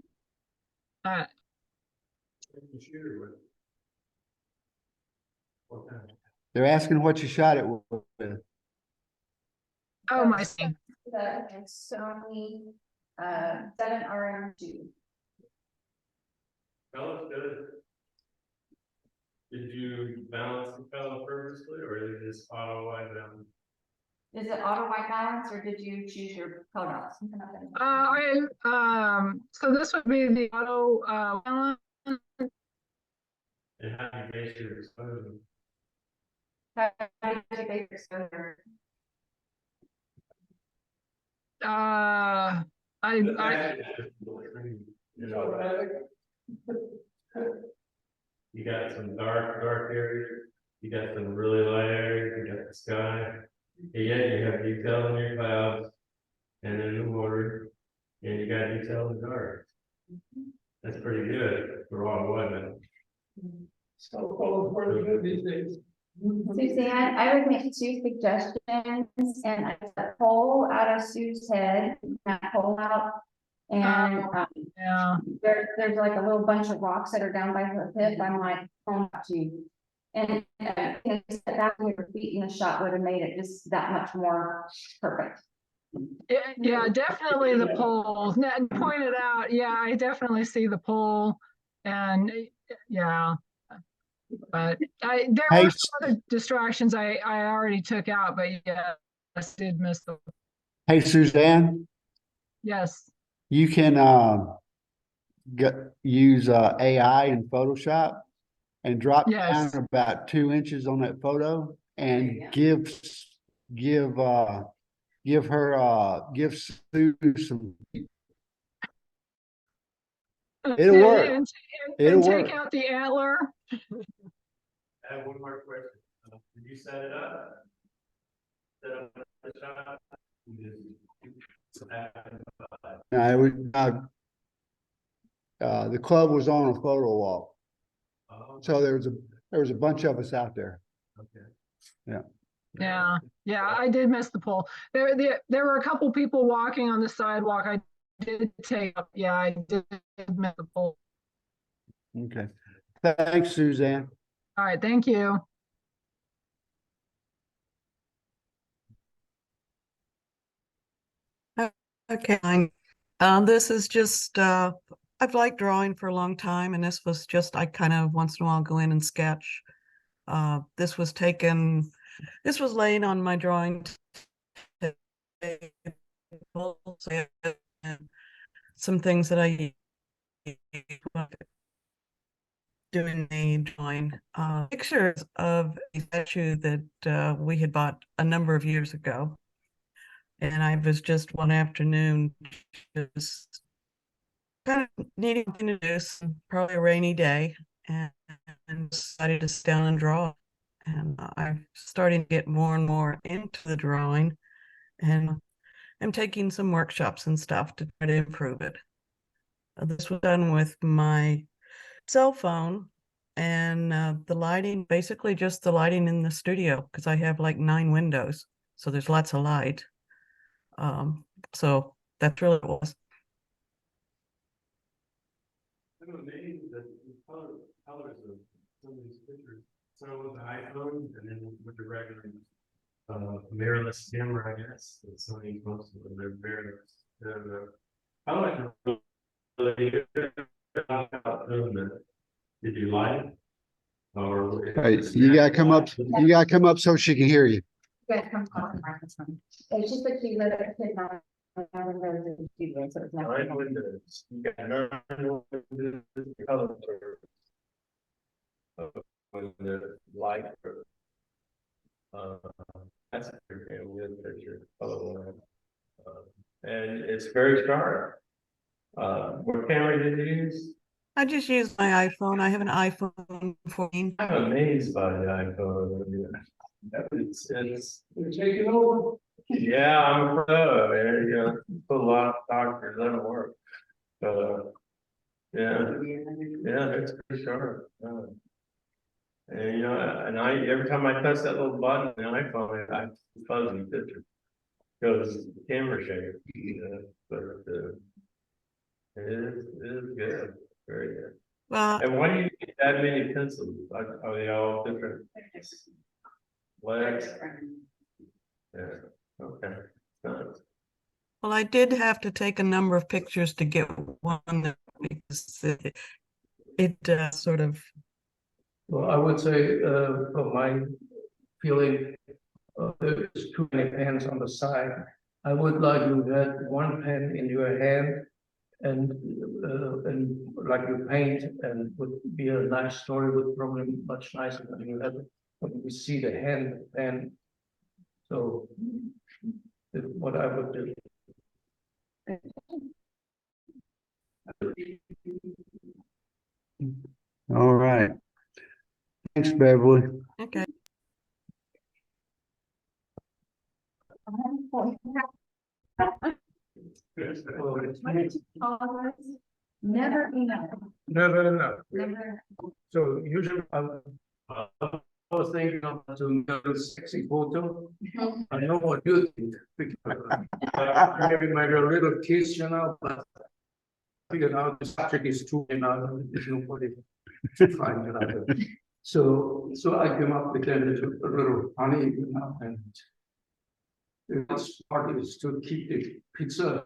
They're asking what you shot it with.
Oh, my.
The Sony 7RM2.
That looks good. Did you balance the fellow purposely, or is it just auto wide balance?
Is it auto white balance or did you choose your pronouns?
So this would be the auto balance.
And how do you base your exposure? You got some dark areas, you got some really light areas, you got the sky, and yet you have detail in your clouds and in the water, and you got detail in the dark. That's pretty good for auto wide. So pretty good these days.
Suzanne, I would make 2 suggestions and I took a poll out of Sue's head, that poll out. And
Yeah.
there's like a little bunch of rocks that are down by her hip. I'm like, oh, not you. And that with your feet in the shot would have made it just that much more perfect.
Yeah, definitely the pole. Pointed out, yeah, I definitely see the pole, and yeah, but there
Hey,
were some other distractions I already took out, but yeah, I did miss the.
hey, Suzanne,
Yes.
you can use AI in Photoshop and drop down
Yes.
about 2 inches on that photo and give Sue some. It'll work. It'll
Take
work.
out the antler.
I have one more question. Did you set it up? Set up the shot?
I would, the club was on a photo wall, so there was a bunch of us out there.
Okay.
Yeah, I did miss the pole. There were a couple people walking on the sidewalk. I did take up. Yeah, I did miss the pole.
Okay. Thanks, Suzanne.
All right, thank you.
Okay, this is just, I've liked drawing for a long time, and this was just, I kind of once in a while go in and sketch. This was laying on my drawing table, and some things that I doing the drawing. Pictures of a statue that we had bought a number of years ago. And I was just one afternoon just kind of needing to do some, probably a rainy day, and decided to sit down and draw. And I'm starting to get more and more into the drawing, and I'm taking some workshops and stuff to try to improve it. This was done with my cell phone, and the lighting, basically just the lighting in the studio, because I have like 9 windows, so there's lots of light. So that's really what it was.
I'm amazed that the colors of some of these pictures. So with the iPhone and then with the regular mirrorless camera, I guess. It's Sony, most of them, they're mirrorless. I like to really did you like it? Or
Hey, you gotta come up so she can hear you.
Good, come on, the microphone. It's just that you let it sit down. And there's a studio, so it's not.
nine windows, you got nine windows, color. When the light. That's a good picture. And it's very sharp. What camera did you use?
I just use my iPhone. I have an iPhone 14.
I'm amazed by the iPhone. It's taking over. Yeah, I'm a pro. There you go. Put a lot of doctors, that'll work. Yeah, it's pretty sharp. And you know, and every time I touch that little button on the iPhone, I fuzzy picture. Because the camera shape, but it is good, very good.
Well,
And why do you need that many pencils? Are they all different legs? Yeah, okay. Nice.
well, I did have to take a number of pictures to get one that because it sort of.
Well, I would say, from my feeling, there's too many pens on the side. I would like you had one pen in your hand and like you paint and would be a nice story, would probably much nicer than you have when you see the hand pen. So what I would do.
All right. Thanks, Beverly.
Okay.
Never enough.
No.
Never.
So usually I was thinking of doing a sexy photo. I know what you think. Maybe a little kiss, you know, but figured out the subject is too, you know, there's nobody to find it out. So I came up with a little funny, you know, and the first part is to keep the pizza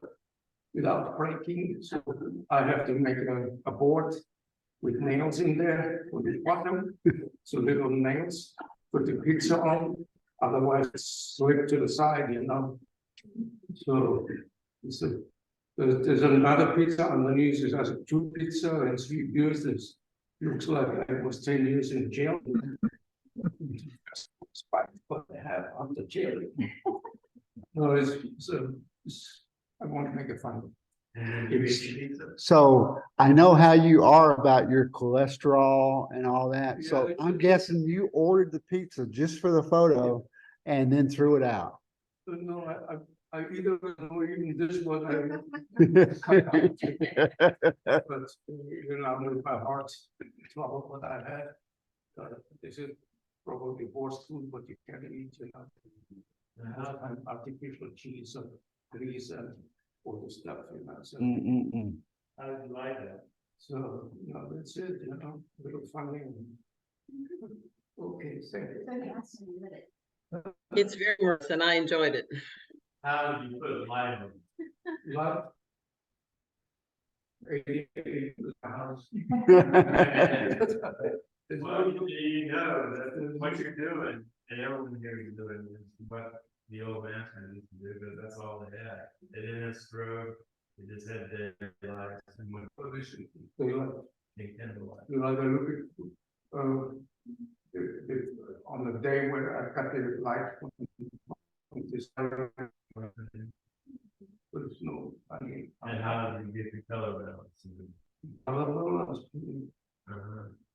without breaking. So I have to make a board with nails in there for the bottom. So little nails, put the pizza on, otherwise it's slip to the side, you know. So there's another pizza underneath, it has two pizza and 3 years. This looks like I was 10 years in jail. Despite what they have after jail. No, I want to make it fun.
So I know how you are about your cholesterol and all that. So I'm guessing you ordered the pizza just for the photo and then threw it out.
No, I either know even this one. But you know, with my heart trouble what I had. This is probably worst food, but you can't eat, you know. Artificial cheese and grease and all the stuff, you know. So I like that. So, you know, that's it, you know, a little funny. Okay, thank you.
It's very worth and I enjoyed it.
How did you put a light on?
Love. House.
Well, you know, that what you're doing, and everyone here is doing is what the old master used to do, but that's all they had. They didn't have stroke, they just had their lives and what pollution.
You know, on the day where I cut the light from this, there's no, I mean.
And how did you get the color balance?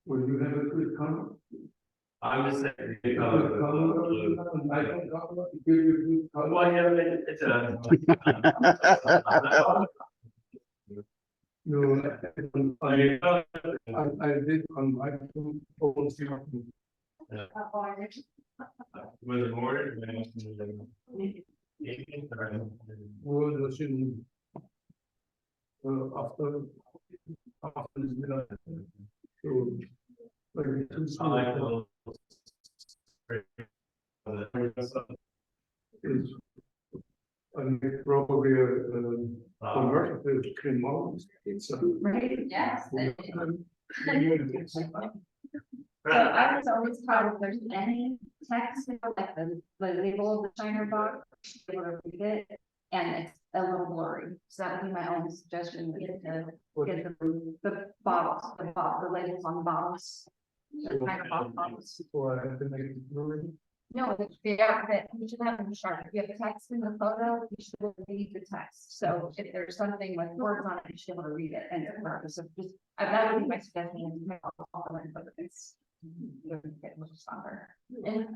Will you have a good color?
I'm just saying.
Good color, I don't color, give you good color.
Well, yeah, it's
No, I did on my phone.
Was it more?
Well, after dinner. So, like, too small. is probably a conversion to Comal. It's a.
Right, yes. So I was always taught if there's any text, like the label of the Shiner box, be able to read it, and it's a little blurry. So that would be my only suggestion, is to get the bottles, the labels on the bottles. The Shiner bottles.
So I have to make it blurry.
No, yeah, that you should have them sharp. If you have text in the photo, you should read the text. So if there's something with words on it, you should be able to read it. And so just, that would be my suggestion. But it's get much stronger. And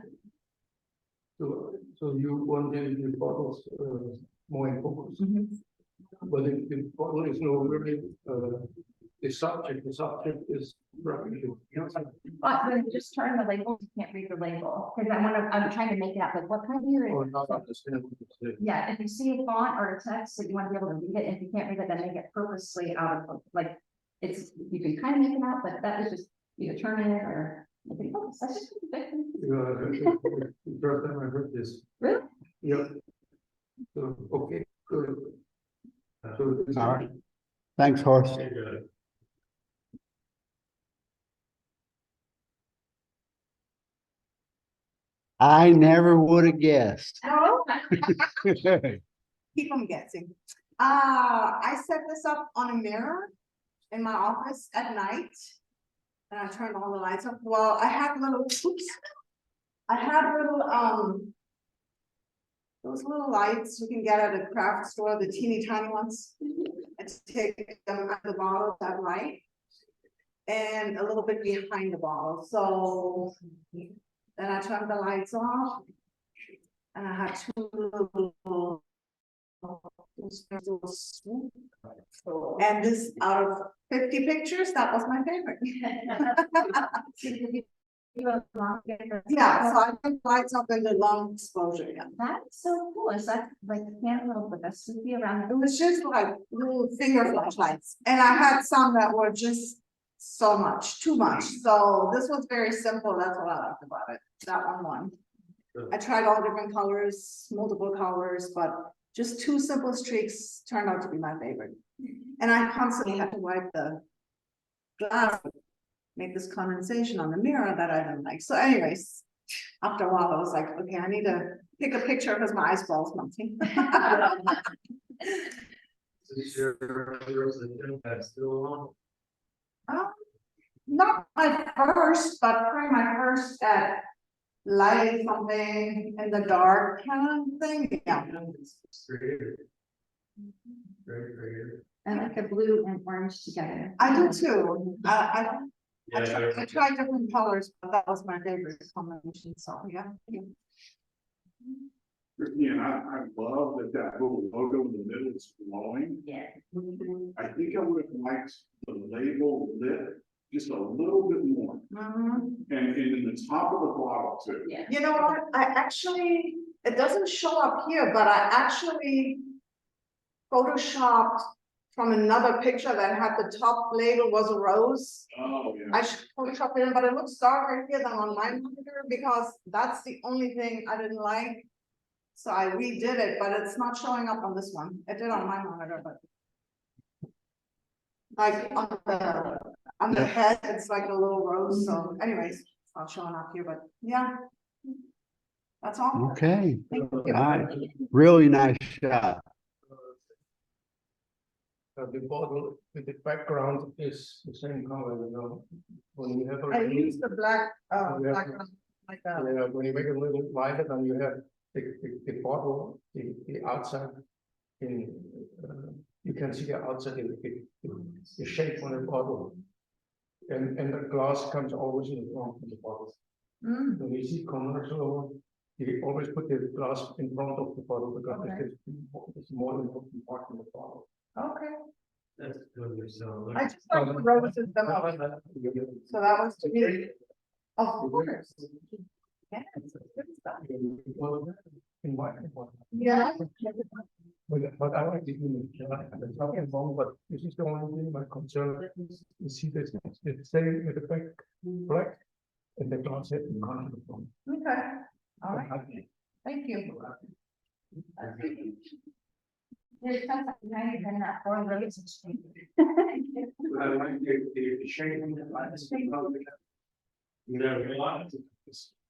So you wanted the bottles more in focus. But if the bottle is no really the subject is rubbish.
but then just turn the label, you can't read the label. Because I'm trying to make it up, like what kind of year
Or
is
not
it?
understand what it's saying.
Yeah, if you see a font or a text that you want to be able to read it, if you can't read it, then make it purposely out of, like, it's, you can kind of make it out, but that is just either turn it or. I think, oh, that's just.
The first time I heard this.
Really?
Yeah. So, okay, good. So.
All right. Thanks, Horace. I never would have guessed.
No, keep them guessing. I set this up on a mirror in my office at night. And I turned all the lights up. Well, I had little, oops. I had little, those little lights you can get at a craft store, the teeny tiny ones. I take them out of the bottle that light. And a little bit behind the bottle, so then I turned the lights off. And I had two little. And this, out of 50 pictures, that was my favorite. Yeah, so I put lights up in the long exposure, yeah.
That's so cool. Is that like handheld with a Sufi around
It was just like little finger flashlights, and I had some that were just so much, too much. So this was very simple. That's what I liked about it. That one won. I tried all different colors, multiple colors, but just two simple streaks turned out to be my favorite. And I constantly had to wipe the glass, make this condensation on the mirror that I didn't like. So anyways, after a while, I was like, okay, I need to pick a picture because my eyeball's melting.
Is your still on?
Not my first, but probably my first at lighting something in the dark kind of thing. Yeah.
I like the blue and orange together.
I do too. I tried different colors, but that was my favorite combination. So yeah.
Yeah, I love that little logo in the middle is glowing.
Yeah.
I think I would have liked the label lit just a little bit more. And in the top of the bottle too.
Yeah.
You know what? I actually, it doesn't show up here, but I actually photoshopped from another picture that had the top label was a rose.
Oh, yeah.
I should Photoshop it in, but it looks darker here than on my monitor because that's the only thing I didn't like. So I redid it, but it's not showing up on this one. It did on my monitor, but. Like on the head, it's like a little rose. So anyways, it's not showing up here, but yeah. That's all.
Okay,
Thank
all
you.
right, really nice shot.
The bottle with the background is the same color, you know. When you have
I
a
used the black,
Yeah.
black, like that.
yeah, when you make it a little lighter, then you have the bottle, the outside in you can see the outside the shape on the bottle. And the glass comes always in front of the bottle. When you see commercial, you always put the glass in front of the bottle because it's more important part of the bottle.
Okay.
That's good. So.
I just like the roses the most. So that was to me. Of course. Yeah, it's good stuff. Yeah.
But I like the image, the top and bottom, but this is the only thing my concern. You see this, it's same with the back black and the glass head in front of the phone.
Okay, all right, thank you.
There's something nice in that four rows of street.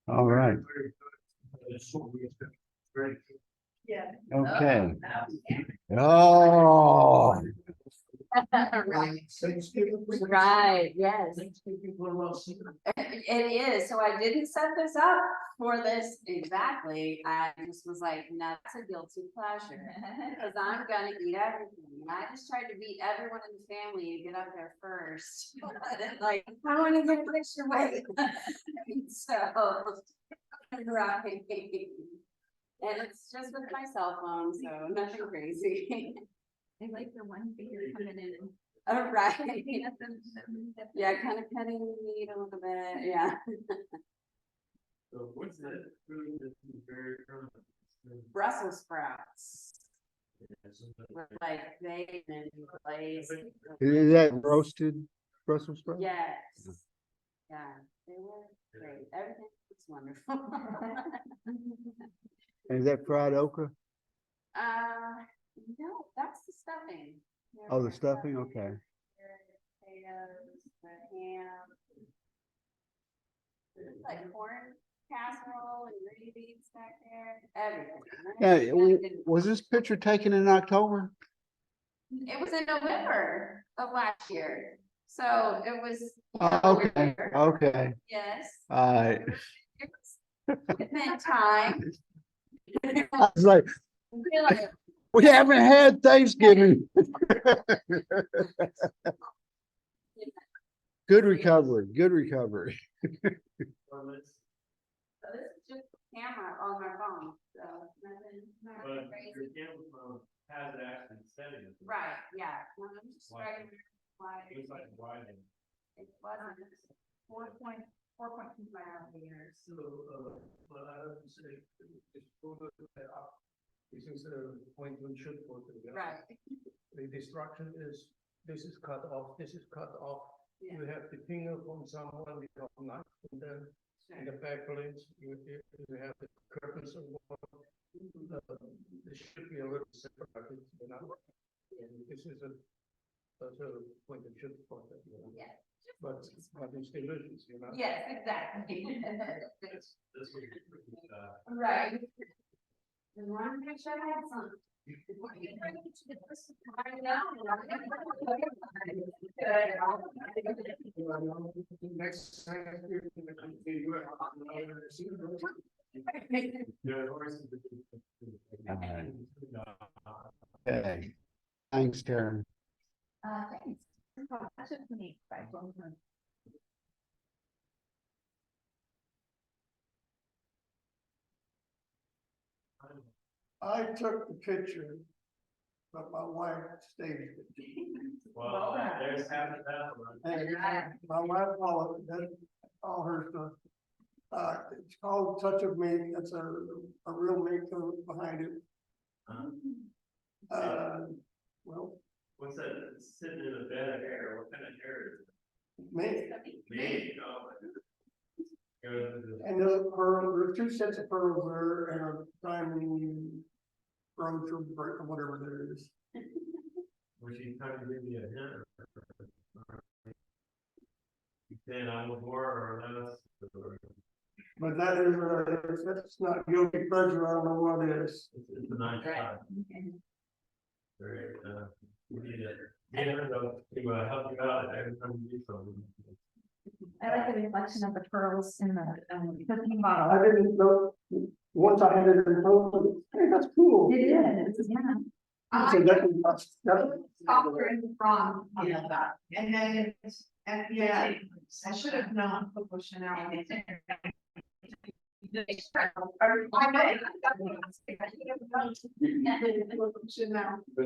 All right,
Yeah.
okay. Oh,
Right, yes. It is, so I didn't set this up for this exactly, I just was like, no, that's a guilty pleasure. Cause I'm gonna eat everything, and I just tried to beat everyone in the family to get up there first. Like, I wanna get a picture with. So, right. And it's just with my cell phone, so nothing crazy.
I like the one finger coming in.
Oh, right. Yeah, kind of cutting the meat a little bit, yeah.
So what's that food that is very common?
Brussels sprouts. With like bacon and glaze.
is that roasted Brussels sprouts?
Yes. Yeah, they were great. Everything was wonderful.
And is that fried okra?
No, that's the stuffing.
Oh, the stuffing, okay.
Potatoes, the ham. Like corn casserole and green beans back there, everything.
Yeah, was this picture taken in October?
It was in November of last year, so it was.
Okay, okay.
Yes.
All right.
It meant time.
I was like,
Really.
we haven't had Thanksgiving. Good recovery, good recovery.
So this is just camera on my phone, so nothing crazy.
camera phone has it actually setting.
Right, yeah. No, I'm just trying to why
It's like wide.
it wasn't 4.25 years.
So, but I have to say, it's photo that up. This is a point and shoot photo.
Right.
The destruction is, this is cut off, this is cut off.
Yeah.
You have the finger from someone, we have knife, and then in the back plates, you have the curtains of this should be a little separated, you know? And this is a point and shoot photo.
Yeah.
But it's delicious, you know?
Yes, exactly.
This was,
Right. And one picture I had some. I know.
Next time.
Okay, thanks, Karen.
Thanks. That's just me, right?
I took the picture, but my wife staged it.
well, there's half of that one.
And my wife followed, that, all her stuff. It's called Touch of Me, that's a real makeup behind it. Well,
What's that, sitting in a bed of hair, what kind of hair is it?
me,
Me, oh. Good.
and there's two sets of pearls there and a diamond brooch or whatever there is.
Was she trying to give me a hint? Then I was more or less.
But that is, that's not guilty pleasure, I don't know what it is.
It's a nice shot. Very, we need it. Get her to help you out every time you do something.
I like the reflection of the pearls in the cooking bottle.
I didn't know, once I had it in photo, hey, that's cool.
It is, yeah.
So that's
Softer in the front, that, and then it's, and yeah, I should have known Coco Chanel.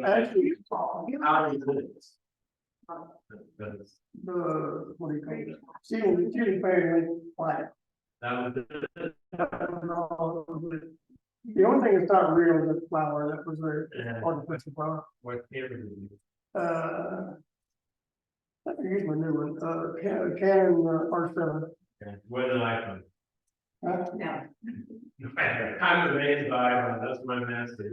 actually,
How do you do this?
what do you call it? Shooting family, like.
That was it.
The only thing that's not real is the flower, that was very
Yeah.
artificial flower.
What camera did you use?
I can use my new one, Canon R7.
Okay. What an icon.
Huh?
I'm amazed by, that's my master.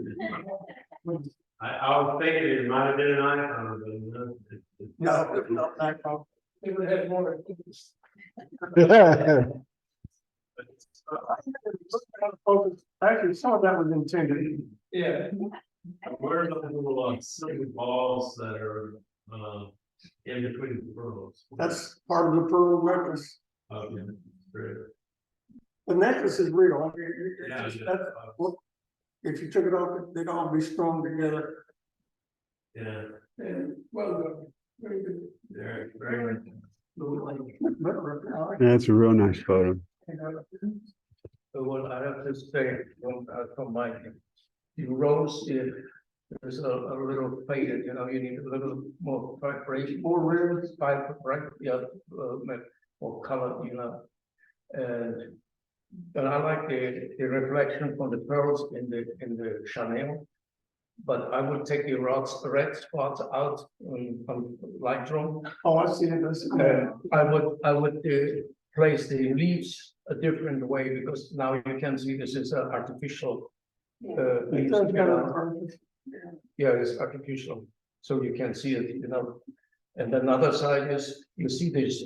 I was thinking it might have been an iPhone, but no.
No, it's not that problem. It would have more. Actually, some of that was intended.
Yeah. Where are the little silly balls that are, in between the pearls?
That's part of the pearl necklace.
Okay, great.
The necklace is real. I mean,
Yeah,
it's just,
yeah.
if you took it off, they'd all be strung together.
Yeah,
And well, very good.
very.
That's a real nice photo.
What I have to say from my, the rose is a little faded, you need a little more vibration, more real, right, yeah, more color, and I like the reflection from the pearls in the Chanel. But I would take the red spots out on Lightroom.
Oh, I see it.
And I would place the leaves a different way because now you can see this is artificial. Leaves, yeah, it's artificial, so you can see it, And another side is you see this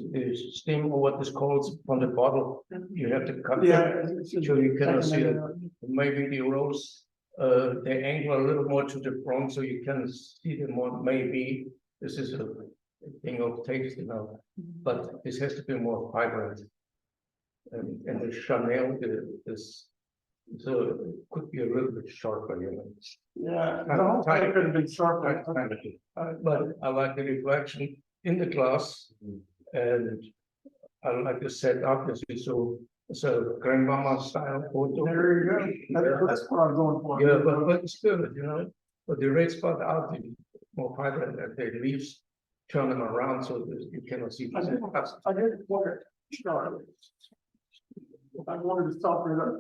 stem or what is called from the bottle. You have to cut it so you cannot see it. Maybe the rose. They angle a little more to the front so you can see them more. Maybe this is a thing of taste, but this has to be more vibrant. And the Chanel so it could be a little bit sharper,
Yeah, the whole thing could have been sharper.
But I like the reflection in the glass, and I like the setup. It's a grandmama style photo.
There you go. That's what I'm going for.
Yeah, but it's good, But the red spot out is more vibrant, and the leaves turn them around so that you cannot see.
I did want it sharp. I wanted to soften it up.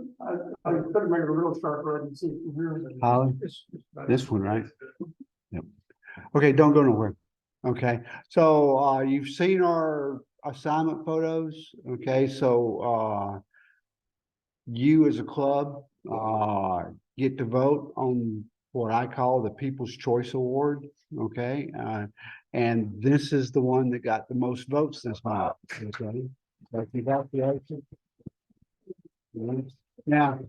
I could have made it a little sharper. I can see it from here.
Holly, this one, right? Yep. Okay, don't go nowhere. Okay, so you've seen our assignment photos. Okay, so you as a club get to vote on what I call the People's Choice Award. Okay, and this is the one that got the most votes this month. Okay, so congratulations. Now,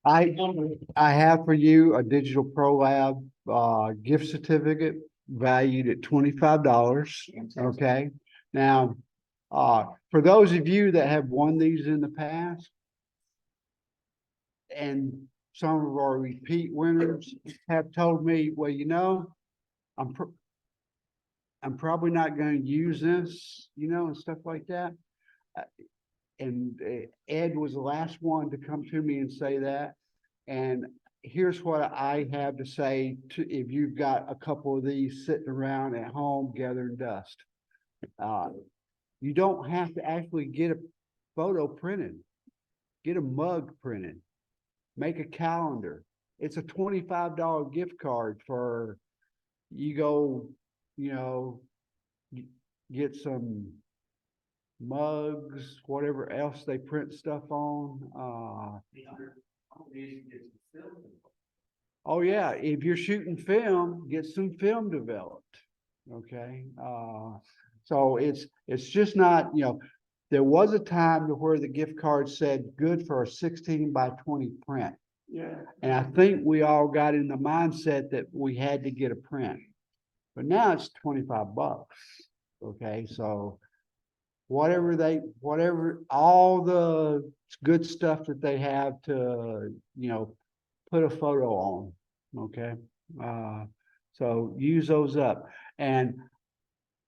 I have for you a Digital Pro Lab gift certificate valued at $25. Okay, now for those of you that have won these in the past, and some of our repeat winners have told me, well, I'm probably not going to use this, and stuff like that. And Ed was the last one to come to me and say that. And here's what I have to say to if you've got a couple of these sitting around at home gathering dust. You don't have to actually get a photo printed. Get a mug printed. Make a calendar. It's a $25 gift card for you go, get some mugs, whatever else they print stuff on. Oh yeah, if you're shooting film, get some film developed. Okay. So it's just not, there was a time to where the gift card said good for a 16 by 20 print.
Yeah.
And I think we all got in the mindset that we had to get a print. But now it's $25. Okay, so whatever, all the good stuff that they have to, put a photo on. Okay. So use those up. And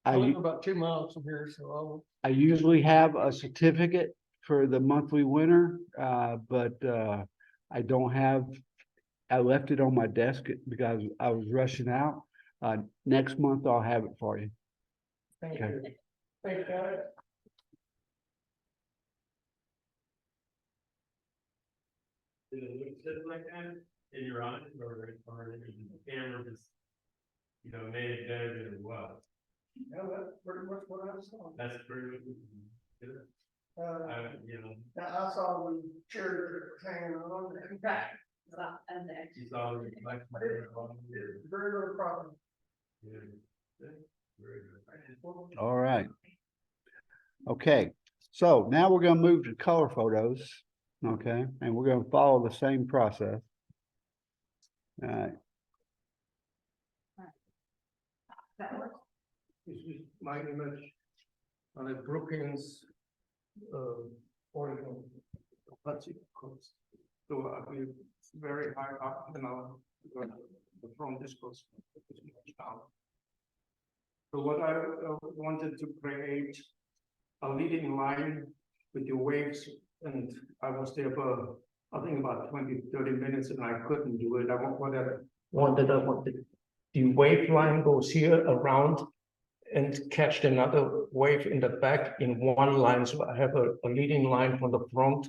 I live about 2 miles from here, so
I usually have a certificate for the monthly winner, but I don't have, I left it on my desk because I was rushing out. Next month I'll have it for you.
Thank you. Thank you.
Did it look just like that in your eyes, or the camera just, made it better than it was?
No, that's pretty much what I saw.
That's pretty much. You know,
I saw the chairs hanging on there.
Right. And then.
she's always like.
Very little problem.
All right. Okay, so now we're gonna move to color photos, okay, and we're gonna follow the same process. All right,
That works.
This is my image on a Brookings, Oregon, Pacific coast. So I believe it's very high up, you know, the front is close down. So what I wanted to create a leading line with the waves, and I was there for, I think about 20-30 minutes, and I couldn't do it. I wanted the wave line goes here around and catch another wave in the back in one line. So I have a leading line from the front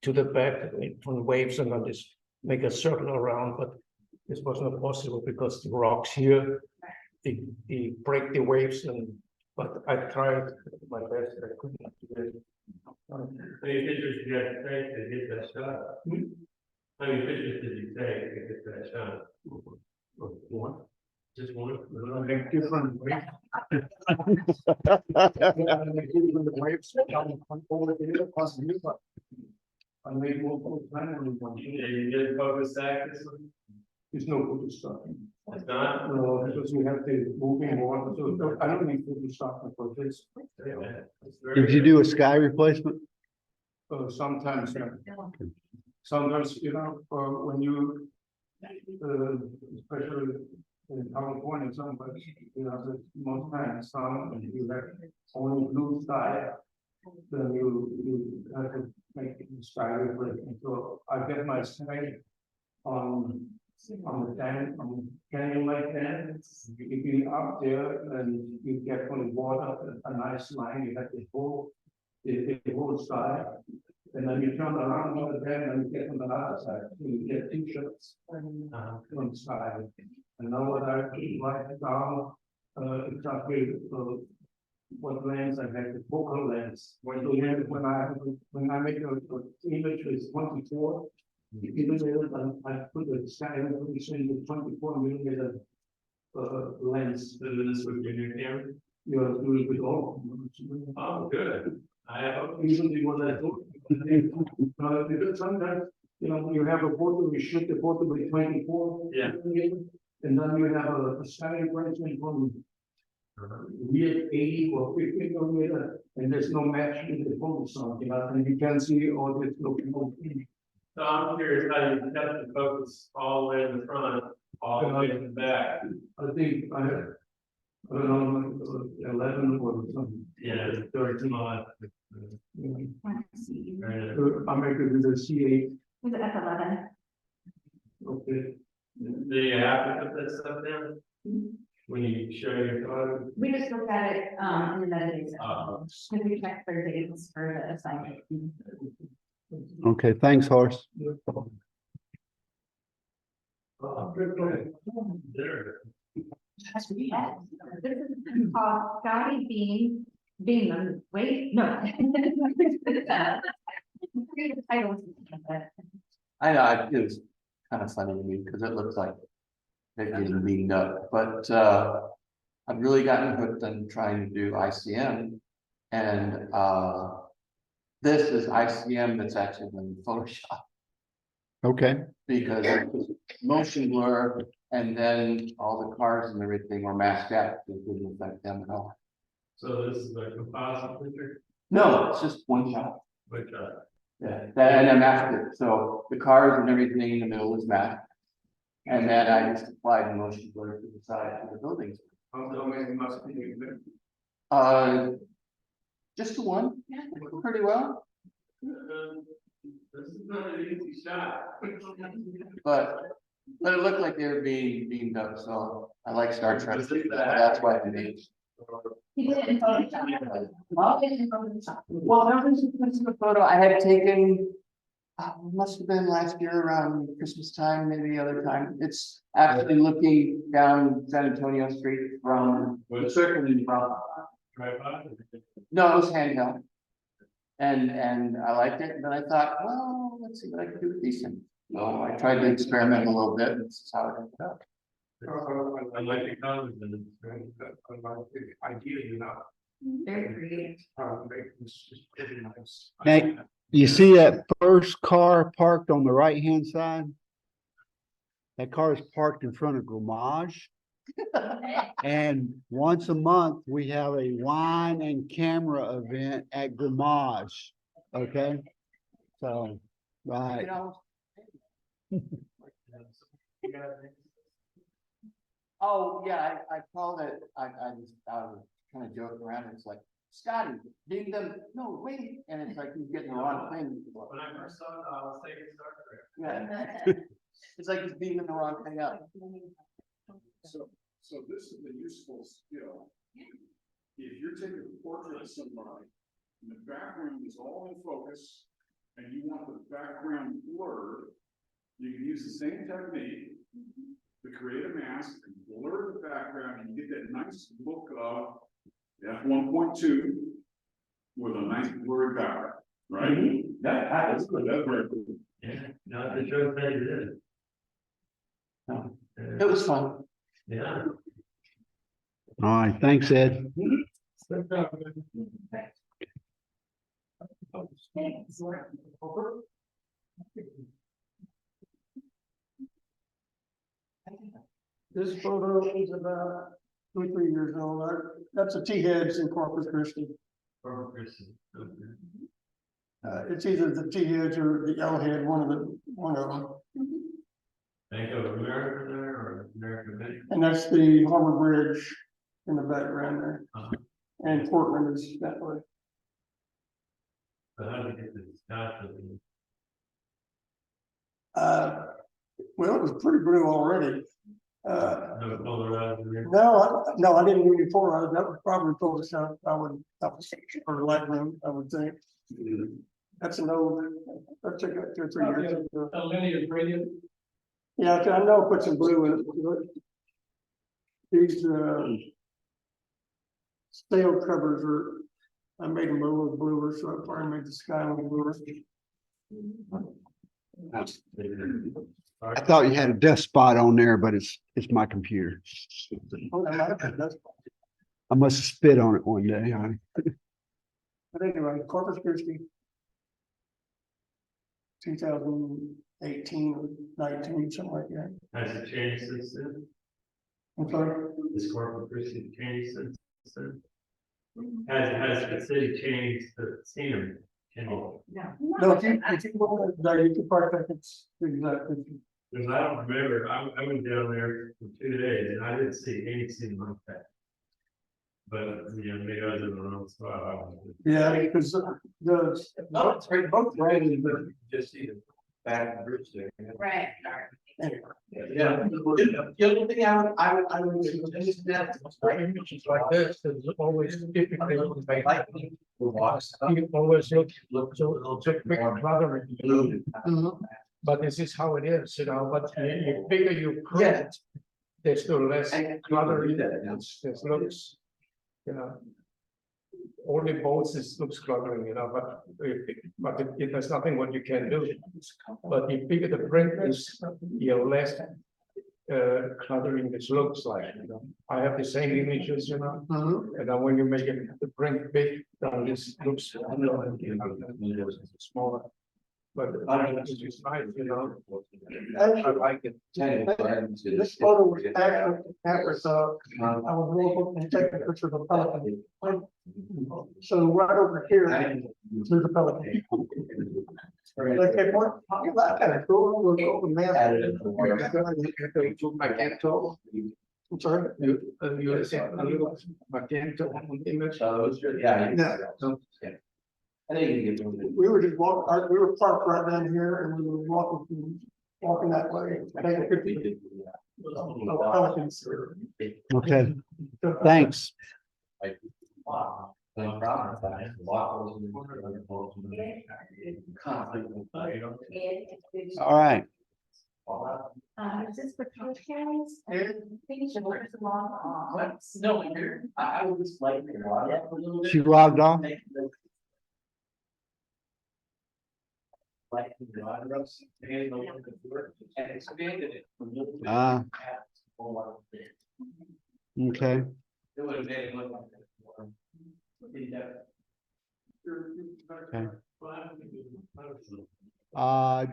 to the back from waves, and I just make a circle around, but this was not possible because the rocks here, they break the waves, but I tried my best, I couldn't do it.
How many pictures did you have to take to get that shot? How many pictures did you take to get that shot? One? Just one?
Make different waves. Waves over here, across the river. I made multiple plans.
You did focus that?
There's no good stuff.
It's not?
No, because we have the moving water, so I don't need to stop for this.
did you do a sky replacement?
Sometimes, yeah. Sometimes, you know, when you, especially in California, sometimes, you know, the most times sun, and you have only blue sky, then you have to make the sky replacement. So I get my sky on the canyon like that. If you up there and you get from the water a nice line, you have the whole sky. And then you turn around over there and you get on the other side, so you get two shots on the side. And now what I write down, exactly what lens I have, the focal lens. When I make an image with 24, I put the sky in 24mm lens.
This would be your camera?
You're doing with all.
Oh, good. I have.
Usually what I do. Because sometimes, you know, you have a photo, you shoot the photo with 24.
Yeah.
And then you have a sky replacement from real 80 or 50mm, and there's no match in the photo, so you know, and you can see all this looking.
So I'm curious how you kept the focus all the way in the front, all the way in the back.
I think I don't know, 11 or something.
Yeah,
13.
odd.
I'm making the C8.
Was it F11?
Okay.
Do you have to put that stuff down? When you show your photo?
We just looked at it, in the database. Because we checked for dates for the assignment.
Okay, thanks, Horace.
There.
This is called Sky Beam, wait, no.
I know, it was kind of funny to me because it looks like they're getting beaten up, but I've really gotten hooked on trying to do ICM, and this is ICM that's actually in Photoshop
Okay,
because it's motion blur, and then all the cars and everything were masked out, so it didn't affect them at all.
So this is a composite picture?
No, it's just one shot.
Which,
Yeah, and I masked it, so the cars and everything in the middle was masked. And then I just applied the motion blur to the side of the buildings.
How many must be there?
Just the one, pretty well,
this is not an easy shot.
but it looked like they were being beamed up, so I like Star Trek, that's why I made.
He did it in Photoshop. All did it in Photoshop.
Well, this is a photo I had taken, must have been last year around Christmas time, maybe other time. It's actually looking down San Antonio Street from the circle in Braunfels.
Tripod?
No, it was handheld. And I liked it, and then I thought, well, let's see what I can do with these things. So I tried to experiment a little bit, and this is how it ended up.
I like the colors and I like the idea, you know.
Very creative.
It's just pretty nice.
Hey, you see that first car parked on the right-hand side? That car is parked in front of Grammage. And once a month, we have a wine and camera event at Grammage, okay? So, right.
Oh, yeah, I called it, I was kind of joking around, it's like, Scotty, beam them, no, wait, and it's like he's getting the wrong thing.
When I first saw it, I was thinking Star Trek.
Yeah. It's like he's beaming the wrong thing up.
So this is a useful skill. If you're taking a portrait of somebody, and the background is all in focus, and you want the background blurred, you can use the same technique to create a mask and blur the background, and you get that nice look of f1.2 with a nice blurred background, right? That's good. That's very cool.
Yeah, not the show that it is.
It was fun.
Yeah.
All right, thanks, Ed.
This photo is about 2 or 3 years old. That's a T-heads in Corpus Christi. It's either the T-heads or the L-head, one of them.
Bank of America there or American Bank?
And that's the Harbor Bridge in the background there.
Uh-huh.
And Portland is that way.
So how do you get this shot of the
Well, it was pretty blue already.
no polarized in there?
No, I didn't do any polarized. That was probably Photoshop. That was or Lightroom, I would think. That's an old, that took 2 or 3 years ago.
A linear gradient.
Yeah, I know I put some blue in it. These sail covers I made them a little bluer, so I probably made the sky a little bluer.
I thought you had a dust spot on there, but it's my computer.
Oh, I might have been, that's-
I must have spit on it one day.
But anyway, Corpus Christi. 2018 or 19, something like that.
Has it changed since then?
I'm sorry.
This Corpus Christi changed since then? Has the city changed the scenery?
No, if you look at that, you can probably think it's exactly.
Because I don't remember, I went down there for 2 days and I didn't see anything like that. But, you know, maybe I was in the wrong spot.
Yeah, because both brands, but
Just see the back bridge there.
Right.
anyway.
Yeah.
The only thing I would suggest that
Images like this is always typically you always look so quick cluttering, you know. But this is how it is, you know, but the bigger you print, desto less cluttering, this looks, you know. Only boats looks cluttering, you know, but there's nothing what you can do. But the bigger the print is, you know, less cluttering this looks like, you know. I have the same images, you know, and then when you make it the print big, then this looks, you know, smaller. But I don't know, it's just nice, you know. I like it.
This photo was after, so I was looking and taking a picture of the pelican. So right over here, there's a pelican. Like, hey, what, that kind of cool, we'll go with man.
I can't tell.
I'm sorry.
You said a little magenta image.
No.
I think you can get.
We were just walking, we were parked right down here and we were walking that way. Taking a picture of pelicans.
Okay, thanks. All right.
Is this for podcast? I think you should work this along.
No, I was like.
She logged off?
Like the Honduras, and expanded it.
Ah. Okay,
It would have made it look like that.
okay. Uh,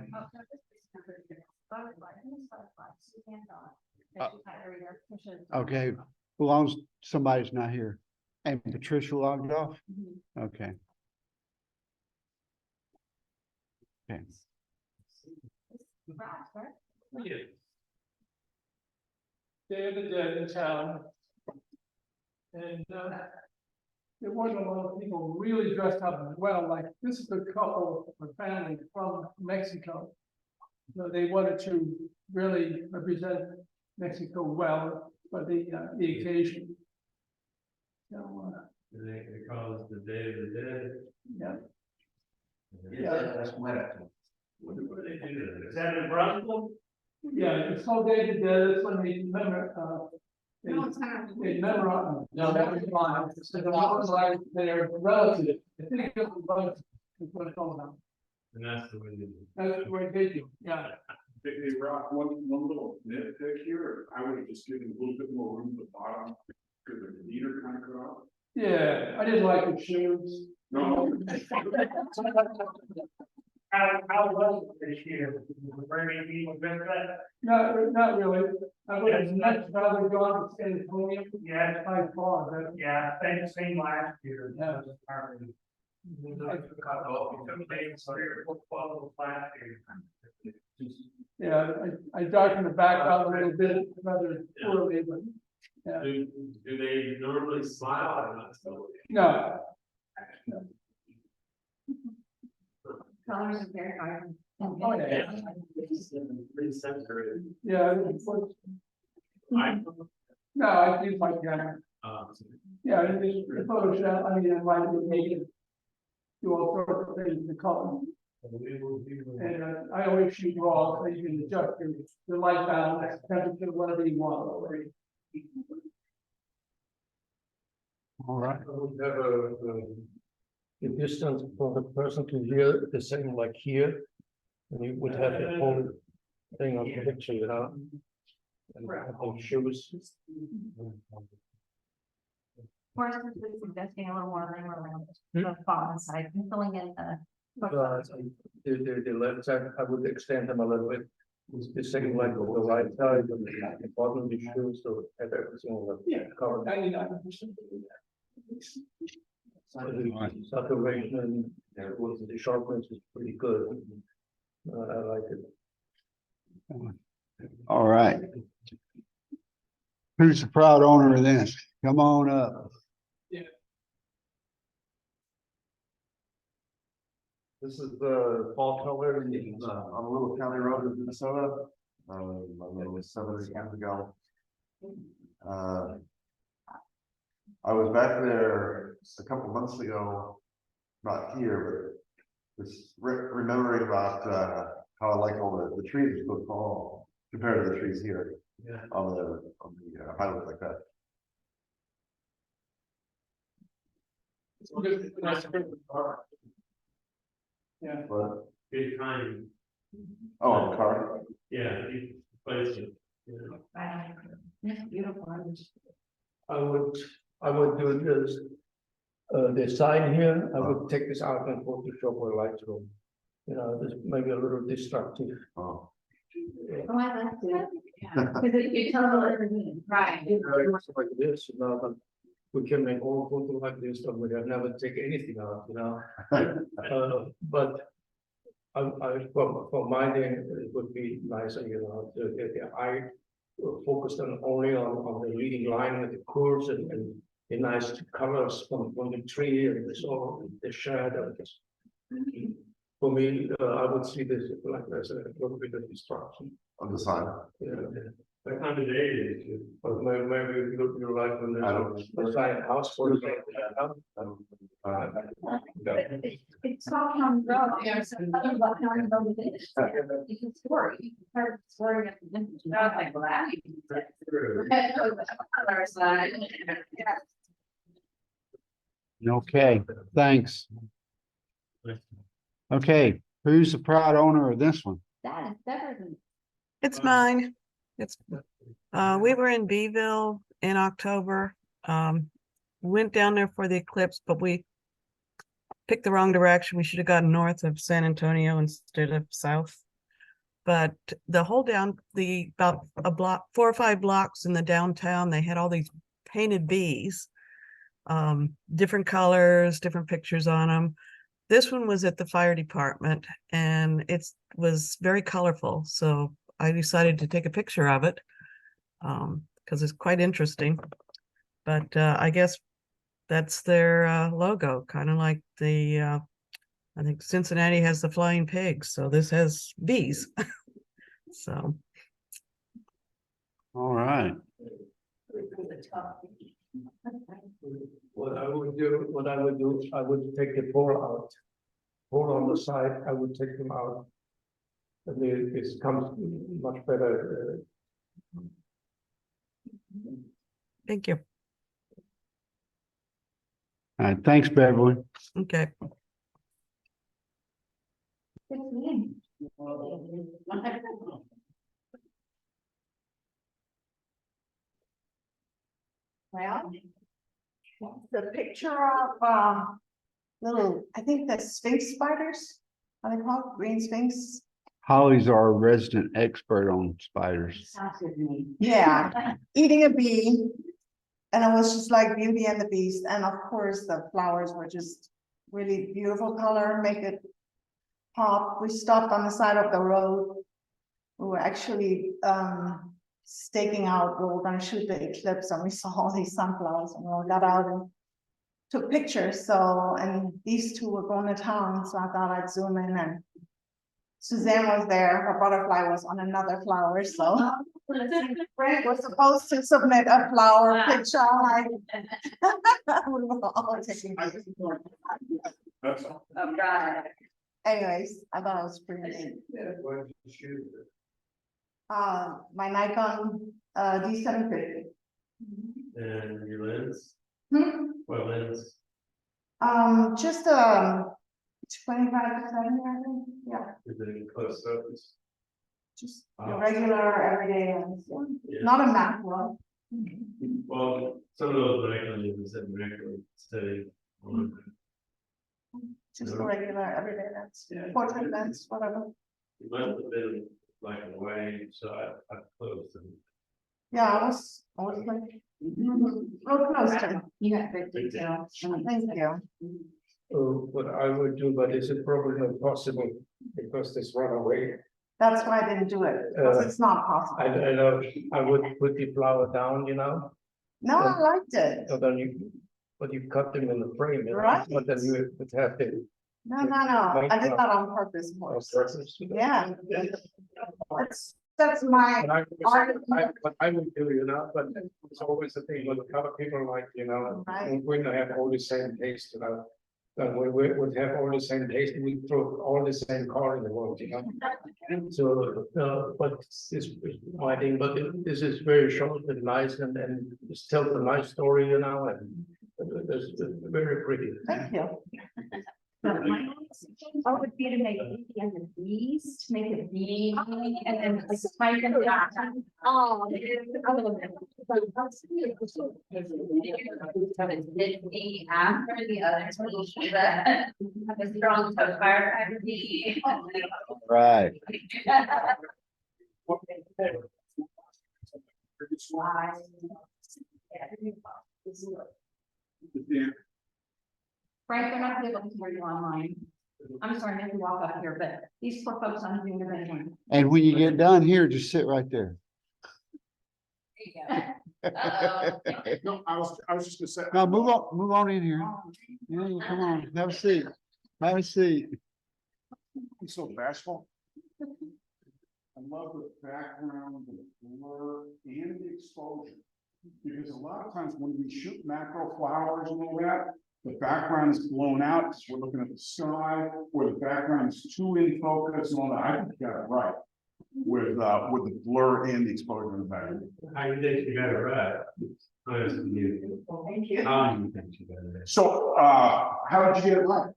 okay, as long as somebody's not here. And Patricia logged off? Okay. Okay.
Day of the Dead in town. And, there wasn't a lot of people really dressed up well, like this is a couple, a family from Mexico. So they wanted to really represent Mexico well for the occasion. So,
They call it the Day of the Dead.
yeah.
Yeah, that's what.
What do they do? Is that in Braunfels?
Yeah, it's called Day of the Dead, that's when they remember, they remember. No, that was fine. So the ones like their relatives, I think it was relatives, is what it's called now.
And that's the way they do.
That's the way they do, yeah.
They rock one little nitpick here, I would have just given a little bit more room at the bottom, because the leader kind of cut off.
Yeah, I didn't like the shoes.
No.
How was it this year? Not really. I would have much rather gone to San Antonio. Yeah, it's by far, but. Yeah, same last year. Yeah. Yeah, I darkened the background a little bit, rather poorly, but. Yeah.
Do they normally smile or not?
No.
Colors are very hard.
Oh, yeah.
Pretty saturated.
Yeah. No, I do like that. Yeah, it's Photoshop, I mean, I might make it. Do all sorts of things in the color. And I always shoot raw, so you can adjust the light balance, temperature, whatever you want.
All right.
I would have the distance for the person to hear the same like here. And you would have the whole thing on the picture, you know? And the whole shoes.
Forrest is suggesting a little more room around the bottom side, and filling in the.
The left side, I would extend them a little bit. It's the same like on the right side, and the bottom of the shoes, so have everything covered. Saturation, the sharpness is pretty good. I like it.
All right. Who's the proud owner of this? Come on up.
This is the fall color on a little county road in Minnesota. It was 7 years ago. I was back there a couple months ago, not here, but just remembering about how I like all the trees are so tall compared to the trees here.
Yeah.
On the highway like that.
Yeah.
But
Good time.
oh, the car.
Yeah, but it's.
It's beautiful.
I would do this. The sign here, I would take this out and Photoshop or Lightroom. You know, this maybe a little destructive.
Oh.
Oh, I like that. Because you tell what it means, right?
Like this, you know, but we can make all photos like this, but we have never take anything out, you know. But for my day, it would be nicer, you know, I focused on only on the leading line with the curves and the nice colors from the tree and the shadows. For me, I would see this like as a little bit of destruction.
On the side.
Yeah.
What kind of day is it?
But maybe you like when there's a house for
It's all county road. There's another what county road it is. It's a story. You heard the story of the. I was like, well, that. Other side.
Okay, thanks. Okay, Who's the proud owner of this one?
That is Beverly.
It's mine. It's, we were in Beeville in October. Went down there for the eclipse, but we picked the wrong direction. We should have gone north of San Antonio instead of south. But the whole about a block, 4 or 5 blocks in the downtown, they had all these painted bees, different colors, different pictures on them. This one was at the fire department and it was very colorful. So I decided to take a picture of it because it's quite interesting. But I guess that's their logo, kind of like the, I think Cincinnati has the flying pigs. So this has bees. So.
All right.
What I would do, I would take the pole out. Pole on the side, I would take them out. And it comes much better.
Thank you.
All right, thanks, Beverly.
Okay.
Well, the picture of, I think the Sphinx spiders, are they called green Sphinx?
Holly's our resident expert on spiders.
Yeah, eating a bee. And it was just like Beauty and the Beast. And of course, the flowers were just really beautiful color, make it pop. We stopped on the side of the road. We were actually staking out, we were gonna shoot the eclipse and we saw all these sunflowers and we got out and took pictures. So, and these two were going to town, so I thought I'd zoom in, and Suzanne was there, her butterfly was on another flower, so Frank was supposed to submit a flower picture, like we were all taking pictures.
Oh, God.
Anyways, I thought it was pretty neat. My Nikon D750.
And your lens?
Hmm?
What lens?
Just 25 to 70, I think, yeah.
Is it close focus?
Just a regular everyday lens, yeah. Not a macro.
Well, some of those Nikon lenses have macro steady.
Just a regular everyday lens, portrait lens, whatever.
It must have been like a way, so I closed them.
Yeah, I was like, real close to.
You got good detail.
Thank you.
What I would do, but is it probably not possible because this run away?
That's why I didn't do it, because it's not possible.
I know, I would put the flower down,
No, I liked it.
So then but you cut them in the frame,
Right.
But then you would have to.
No, I did that on purpose. Yeah. That's my.
What I would do, but it's always the thing with other people like,
Right.
we don't have all the same taste, And we would have all the same taste, we throw all the same car in the world, So, but this is my thing, but this is very short and nice and it tells a nice story, and it's very pretty.
Thank you.
Or would be to make it and the bees, to make it bee, and then like spike them down. Oh.
After the others, that have a strong firefighter bee.
Right.
Frank, they're not able to hear you online. I'm sorry, I have to walk up here, but these poor folks aren't doing it anyway.
And when you get done here, just sit right there.
No, I was just gonna say.
No, move on in here. Yeah, come on, have a seat. Have a seat.
I'm so bashful. I love the background, the blur, and the exposure. Because a lot of times when we shoot macro flowers and all that, the background is blown out because we're looking at the sky, or the background is too in focus and all that. I think you got it right. With the blur and the exposure in the background.
How you think you got it right? Nice to meet you.
Thank you.
How do you think you got it right?
So, how did you get it right?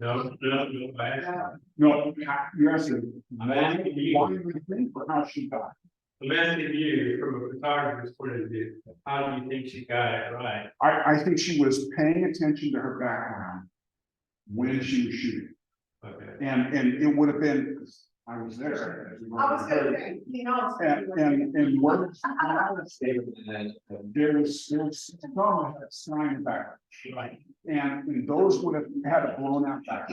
No, no, no,
No, you're asking.
I'm asking you.
Why you think or how she got?
I'm asking you from a photographer's point of view, how do you think she got it right?
I think she was paying attention to her background when she was shooting.
Okay.
And it would have been, I was there.
I was gonna say, you know.
And what there was some sign back.
Right.
And those would have had a blown out back.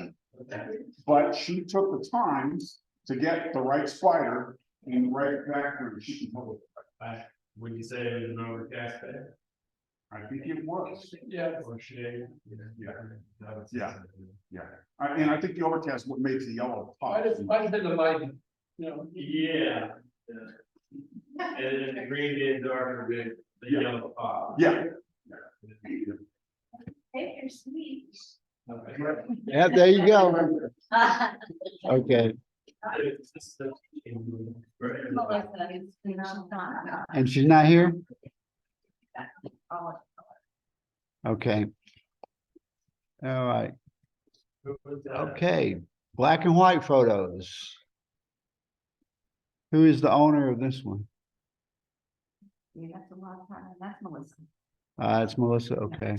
But she took the time to get the right splitter and the right background. She can hold it.
Would you say it was an overcast day?
I think it was.
Yeah. Or shade?
Yeah. Yeah. And I think the overcast what makes the yellow pop.
Might have been the lighting, you know.
Yeah. And then the green getting darker, the yellow pop.
Yeah.
Hey, you're sweet.
Okay.
Yeah, there you go. Okay,
Melissa is, you know, not.
and she's not here?
Oh,
Okay. All right, okay, black and white photos. Who is the owner of this one?
yeah, that's a long time. That's Melissa.
It's Melissa, okay.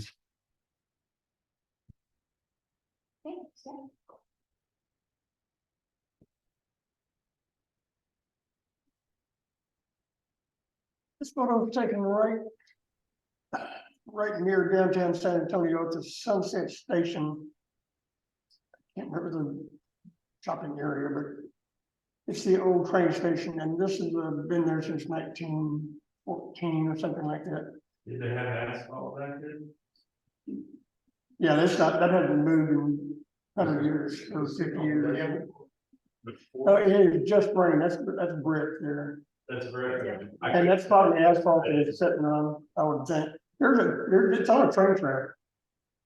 Thanks, yeah.
This photo was taken right near downtown San Antonio at the Sunset Station. Can't remember the shopping area, but it's the old train station, and this has been there since 1914 or something like that.
Did they have asphalt back there?
Yeah, that hasn't moved in 100 years or 50 years. Oh, it is just rain. That's brick there.
That's very.
And that's probably asphalt that it's sitting on, I would think. It's on a train track.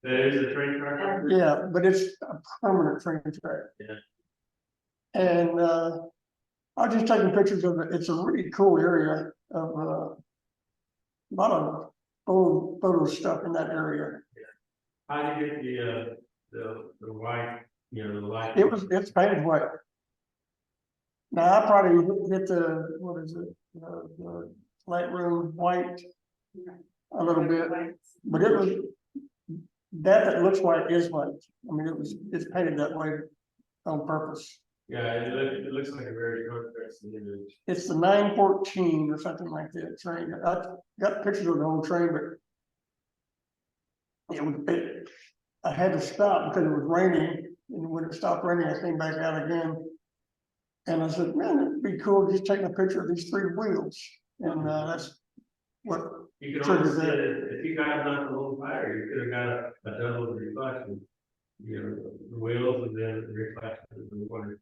There is a train track?
Yeah, but it's a permanent train track.
Yeah.
And I was just taking pictures of it. It's a really cool area of a lot of old photo stuff in that area.
How do you get the white, you know, the light?
It's painted white. Now I probably hit the, what is it, the Lightroom white a little bit, but it was, that looks white is white. I mean, it's painted that way on purpose.
Yeah, it looks like a very contrasting image.
It's the 914 or something like that train. I got pictures of the whole train, but I had to stop because it was raining, and when it stopped raining, I came back out again. And I said, man, it'd be cool just taking a picture of these three wheels. And that's what
You could
triggered
almost say
that.
that if you got not a little higher, you could have got a double reflection. You know, the wheels and then the reflection of the water.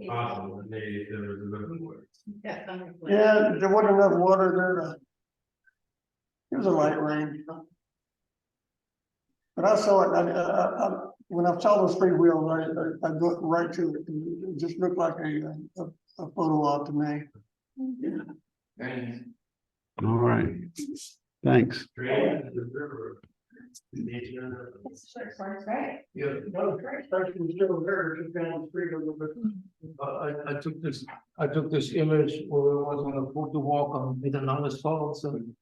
Possible, and maybe if there was a little more.
Yeah, there wasn't enough water there it was a light rain. But I saw it, when I saw those three wheels, I went right to it. It just looked like a photo op to me.
All right, thanks.
Great, the river.
Right.
Yeah, no, train station is still there, just down the street a little bit. I took this image where it was on a photo walk on Vietnamese Falls and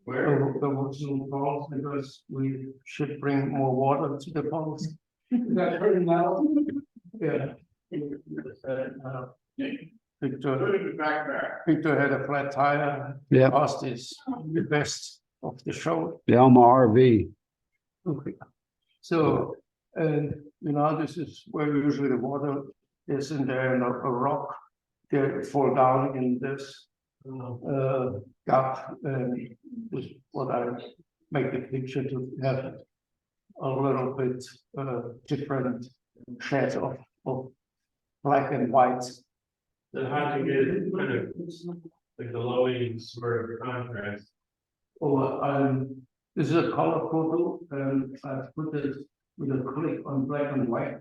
Where?
there was some falls because we should bring more water to the falls. Is that pretty now? Yeah. Victor had a flat tire.
Yeah.
Asked is the best of the show.
Yeah, I'm a RV.
Okay. So, and you know, this is where usually the water is in there and a rock. They fall down in this gap, and this is what I make the picture to have a little bit different shades of black and white.
Then how do you get it kind of like the glowing sort of contrast?
Oh, this is a color photo, and I put this with a click on black and white.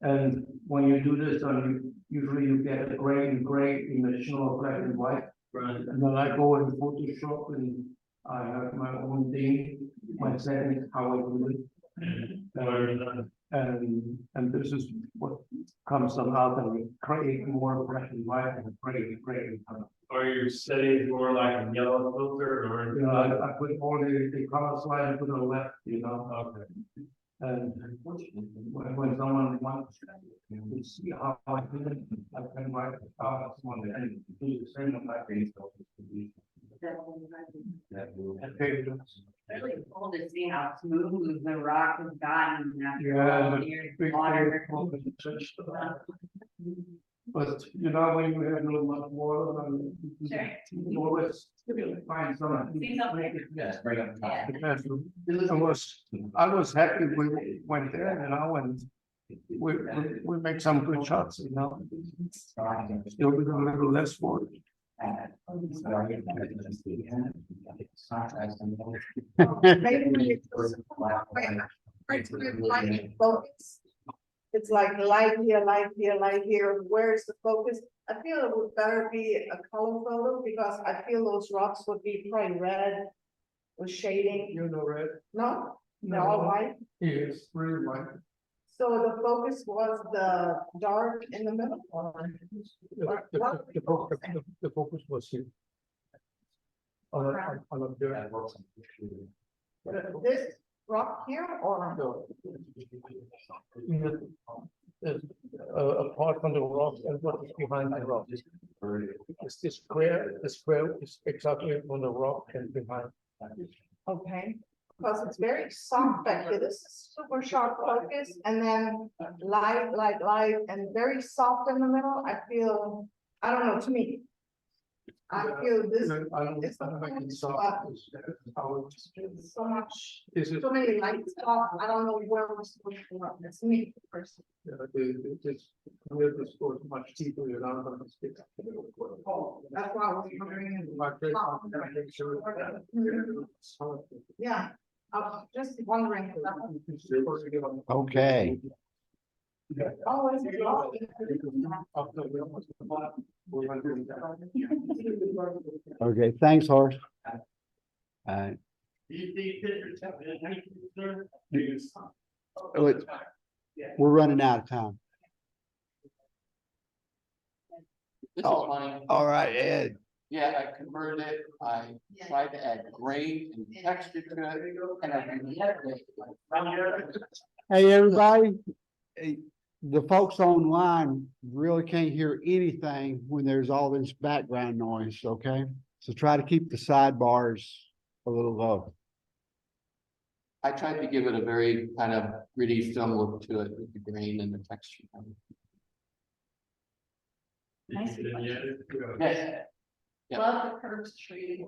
And when you do this, usually you get a gray image of black and white.
Right.
And then I go in Photoshop and I have my own thing, my settings, how I do it. And this is what comes out and we create more black and white and create.
Are your settings more like a yellow filter or?
You know, I put all the color slide to the left, you know.
Okay.
And when someone wants to see how I do it, I can write the colors on it and do the same on my face.
Really cool to see how smooth the rock has gotten after all
Yeah.
the years of water.
But you know, when you have no much water,
Sure.
you always find something.
See something.
Yes, right up top.
I was happy we went there, you know, and we make some good shots, you know. Still with a little less water.
Focus. It's like light here, light here, light here. Where's the focus? I feel it would better be a color photo because I feel those rocks would be probably red with shading.
You know, red.
No, they're all white.
Yes, really white.
So the focus was the dark in the middle.
The focus was here. On a dirt.
This rock here or?
Apart from the rock and what is behind the rock. It's this square, the square is exactly on the rock and behind.
Okay, because it's very soft back here. This is super sharp focus and then light, and very soft in the middle. I feel, I don't know, to me. I feel this. It's so much, so many lights off. I don't know where we're supposed to go. It's me person.
This goes much deeper, you know.
That's why I was wondering. Yeah, I was just wondering.
Okay.
Oh, is it wrong?
Okay, thanks, Horace. We're running out of time.
This is
Oh,
fine.
all right, Ed.
Yeah, I converted it. I tried to add grade and texture to it and
Hey, everybody. Hey, the folks online really can't hear anything when there's all this background noise, okay? So try to keep the sidebars a little low.
I tried to give it a very kind of gritty film look to it with the grain and the texture.
Nice.
Yes. Yeah.
Love the curved tree.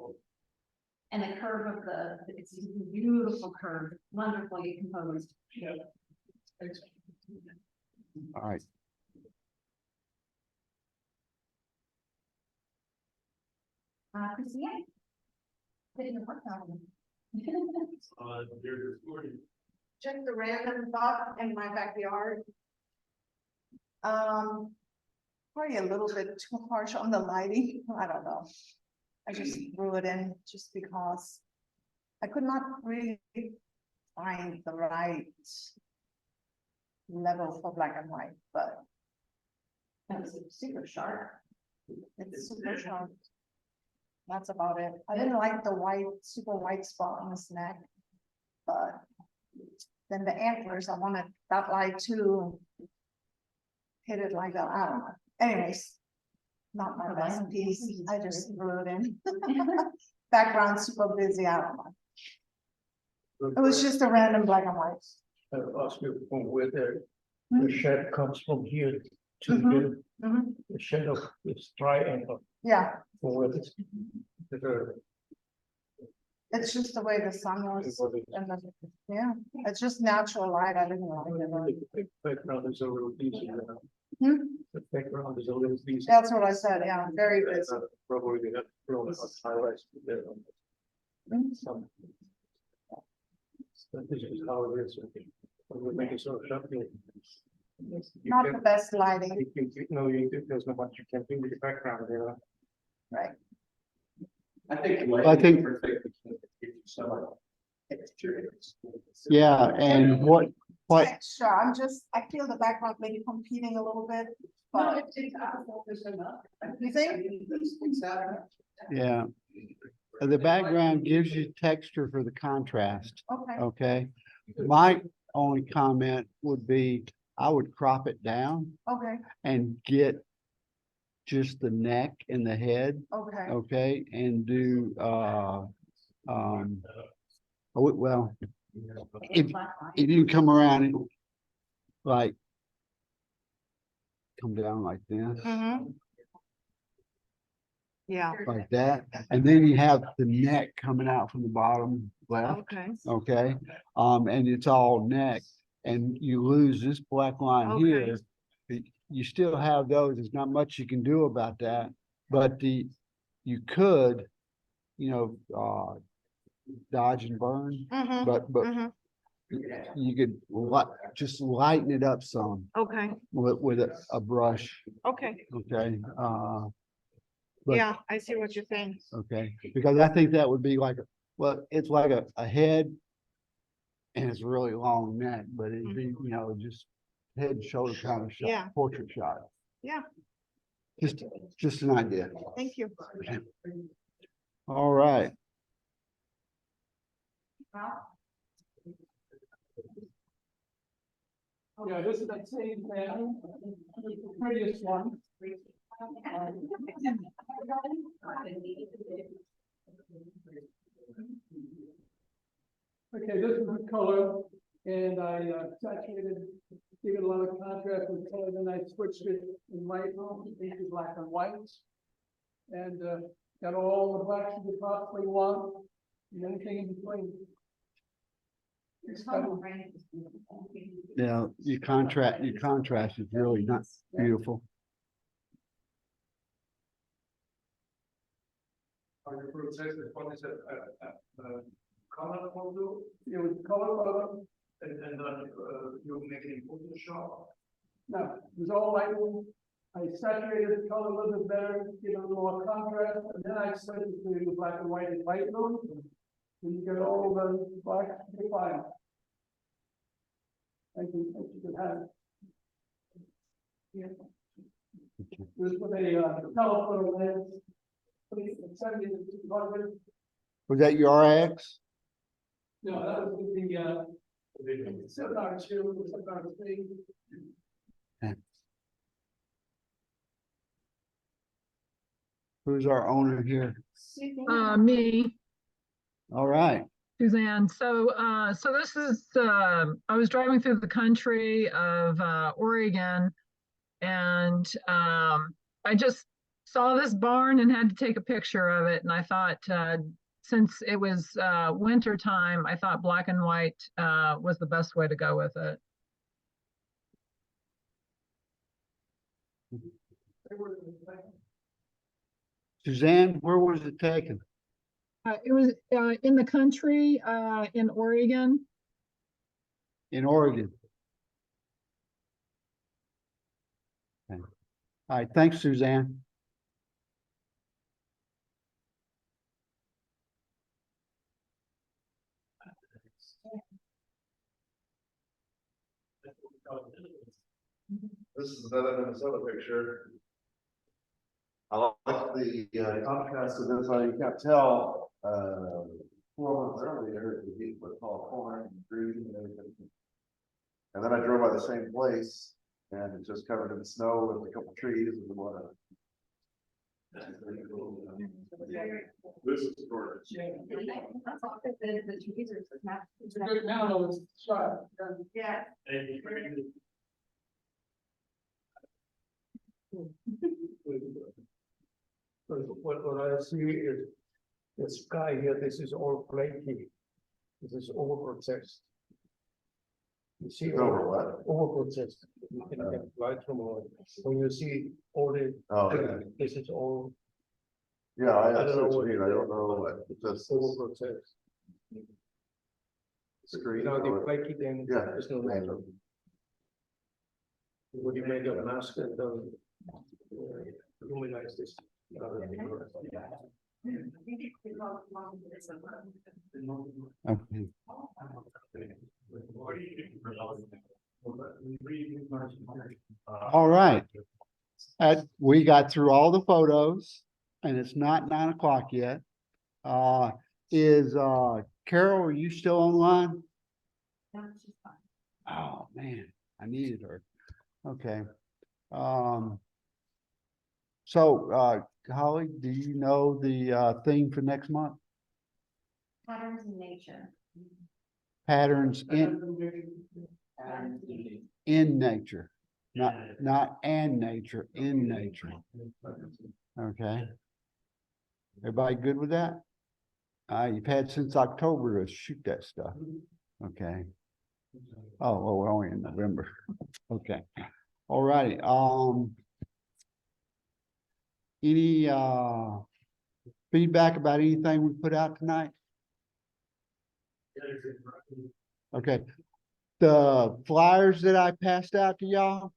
And the curve of it's a beautiful curve, wonderfully composed.
All right.
Christina? Didn't work on
Check the random thought in my backyard. Probably a little bit too harsh on the lighting. I don't know. I just threw it in just because I could not really find the right level for black and white, but
That was super sharp.
it's super sharp. That's about it. I didn't like the white, super white spot on his neck. But then the antlers, I wanted that light to hit it like a, I don't know. Anyways, not my best piece. I just threw it in. Background super busy, I don't know. It was just a random black and white.
I asked you from where the shed comes from here to here. The shed of this triangle.
Yeah,
From where this.
it's just the way the sun was. And yeah, it's just natural light. I didn't like it.
The background is a little easier.
Hmm?
The background is a little easier.
That's what I said, yeah, very busy.
Probably they have thrown highlights there. Some. But this is how it is. We're making sort of something.
Not the best lighting,
There's not much you can do with the background there.
right?
I think.
I think-
Perfect.
Yeah, and What?
texture. I feel the background maybe competing a little bit. But you think?
Yeah. The background gives you texture for the contrast,
Okay,
okay? My only comment would be, I would crop it down
okay,
and get just the neck and the head,
okay.
okay? And do, well, if you come around and like, come down like this,
Mm-hmm. Yeah,
like that, and then you have the neck coming out from the bottom left,
okay.
okay? And it's all neck, and you lose this black line here. You still have those, there's not much you can do about that, but you could, dodge and burn,
Mm-hmm.
but
Mm-hmm.
you could just lighten it up some
Okay,
with a brush,
okay.
okay? But-
Yeah, I see what you're saying.
Okay, because I think that would be like, it's like a head and it's a really long neck, but it'd be, just head and shoulder kind of shot,
Yeah.
portrait shot.
Yeah,
Just an idea.
thank you.
All right.
Yeah, this is the same thing, the previous one. Okay, this is the color, and I saturated, gave it a lot of contrast with color, then I switched it in light, into black and white. And got all the blacks you could possibly want, and anything in between.
Yeah, your contrast is really not beautiful.
Color photo, it was color photo. And then you're making Photoshop? No, it was all like, I saturated the color a little bit better, give it a little more contrast, and then I switched it to black and white and light mode. And you get all the black defined. Thank you could have. Yeah. This was a color photo lens.
Was that your RX?
No, that was the 7R2, 7R3.
Who's our owner here?
Me,
All right.
Suzanne. So this is, I was driving through the country of Oregon, and I just saw this barn and had to take a picture of it. And I thought, since it was winter time, I thought black and white was the best way to go with it.
Suzanne, where was it taken?
It was in the country in Oregon.
In Oregon. Okay. All right, thanks, Suzanne.
This is another Minnesota picture. I like the contrast of this, how you can't tell, 4 months earlier, the heat was all corn and green and everything. And then I drove by the same place and it's just covered in snow with a couple trees and water. This is gorgeous.
It's a good now, it's shot.
Yeah.
What I see is the sky here, this is all flaky. This is overprocessed. You see,
Over what?
overprocessed. You can get light from all. When you see all the,
Oh,
this is all
yeah, I see what you mean. I don't know what, just
overprocessed.
screen.
Now the
or-
flaky, then
Yeah.
there's no matter. When you make a mask and luminize this.
Okay. All right. We got through all the photos and it's not 9 o'clock yet. Carol, are you still online? Oh, man, I needed her. Okay. Holly, do you know the theme for next month?
Patterns in nature.
Patterns in nature, not and nature, in nature. Okay. Everybody good with that? You've had since October to shoot that stuff. Okay. Oh, well, we're only in November. Okay. All righty. Any feedback about anything we put out tonight? Okay. The flyers that I passed out to y'all,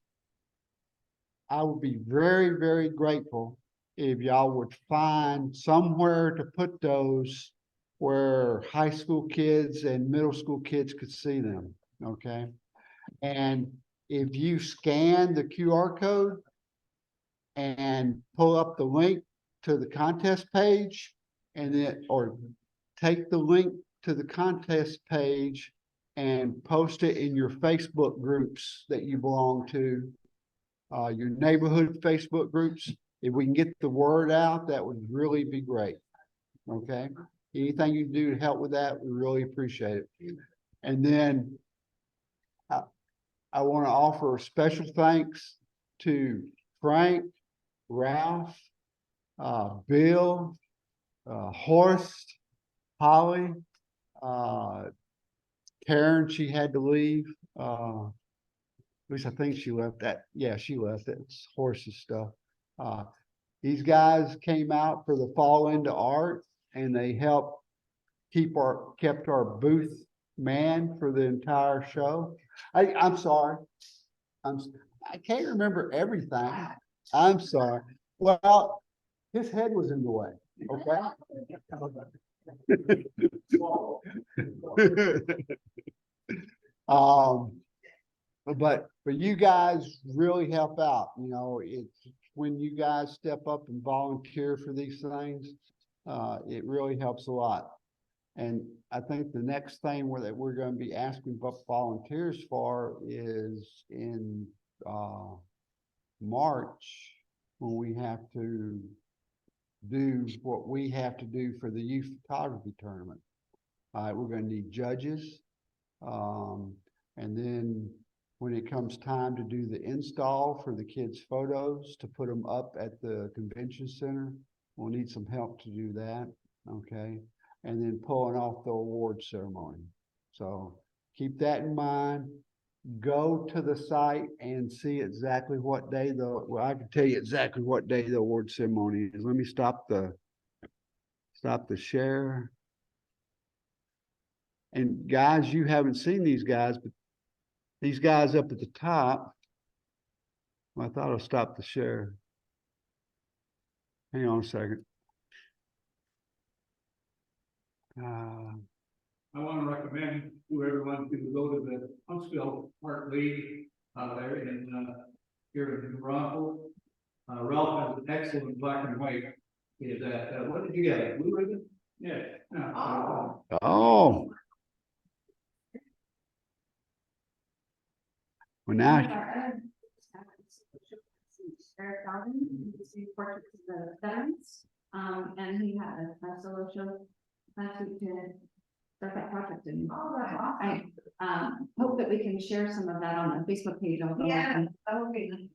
I would be very, very grateful if y'all would find somewhere to put those where high school kids and middle school kids could see them, okay? And if you scan the QR code and pull up the link to the contest page and then, or take the link to the contest page and post it in your Facebook groups that you belong to, your neighborhood Facebook groups. If we can get the word out, that would really be great. Okay. Anything you can do to help with that, we really appreciate it. And then I want to offer special thanks to Frank, Ralph, Bill, Horst, Holly, Karen, she had to leave. At least I think she left that. Yeah, she left. It's horses stuff. These guys came out for the Fall Into Art and they helped kept our booth manned for the entire show. I'm sorry. I can't remember everything. I'm sorry. Well, his head was in the way. Okay. But you guys really help out. You know, it's when you guys step up and volunteer for these things, it really helps a lot. And I think the next thing that we're going to be asking volunteers for is in March, when we have to do what we have to do for the youth photography tournament. We're going to need judges. And then when it comes time to do the install for the kids' photos to put them up at the convention center, we'll need some help to do that. Okay. And then pulling off the award ceremony. So keep that in mind. Go to the site and see exactly what day I can tell you exactly what day the award ceremony is. Let me stop the share. And guys, you haven't seen these guys, but these guys up at the top, well, I thought I'll stop the share. Hang on a second.
I want to recommend to everyone to go to the Huntsville Park League there here in Braunfels. Ralph has an excellent black and white. Is that what did you get? Blue ribbon? Yeah.
Oh. Well, now
Eric Alvin, you can see portraits of the veterans, and he had a solo show last week to start that project. And I hope that we can share some of that on the Facebook page. Yeah, that would be nice.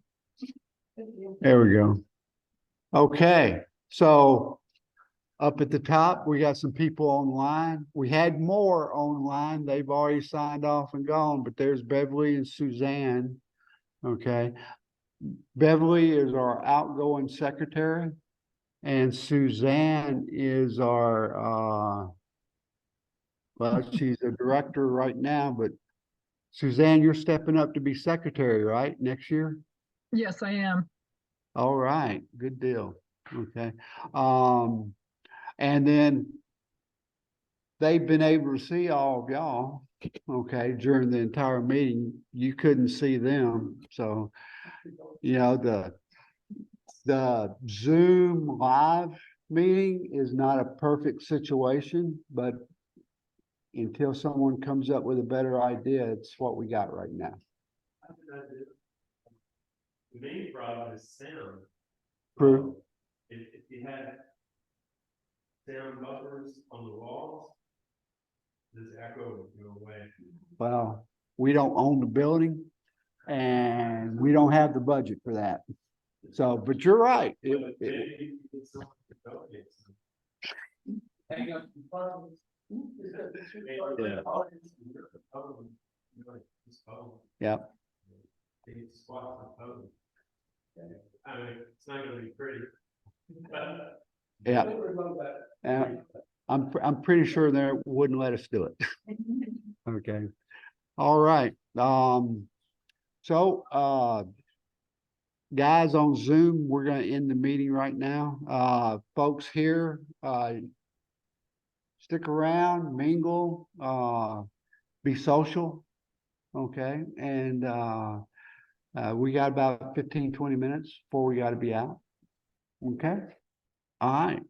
There we go. Okay, so up at the top, we got some people online. We had more online. They've already signed off and gone, but there's Beverly and Suzanne. Okay. Beverly is our outgoing secretary, and Suzanne is our, well, she's a director right now, but Suzanne, you're stepping up to be secretary, right? Next year?
Yes, I am.
All right, good deal. Okay. And then they've been able to see all of y'all, okay, during the entire meeting. You couldn't see them, so, you know, the Zoom live meeting is not a perfect situation, but until someone comes up with a better idea, it's what we got right now.
The main problem is sound.
True.
If you had sound buffers on the walls, this echo would go away.
Well, we don't own the building and we don't have the budget for that. So, but you're right.
Maybe you could get someone to donate some.
Hang up the phones.
Yeah.
Yeah. I mean, it's not gonna be pretty.
Yeah. I'm pretty sure they wouldn't let us do it. Okay. All right. Guys on Zoom, we're gonna end the meeting right now. Folks here, stick around, mingle, be social. Okay, and we got about 15-20 minutes before we gotta be out. Okay, all right.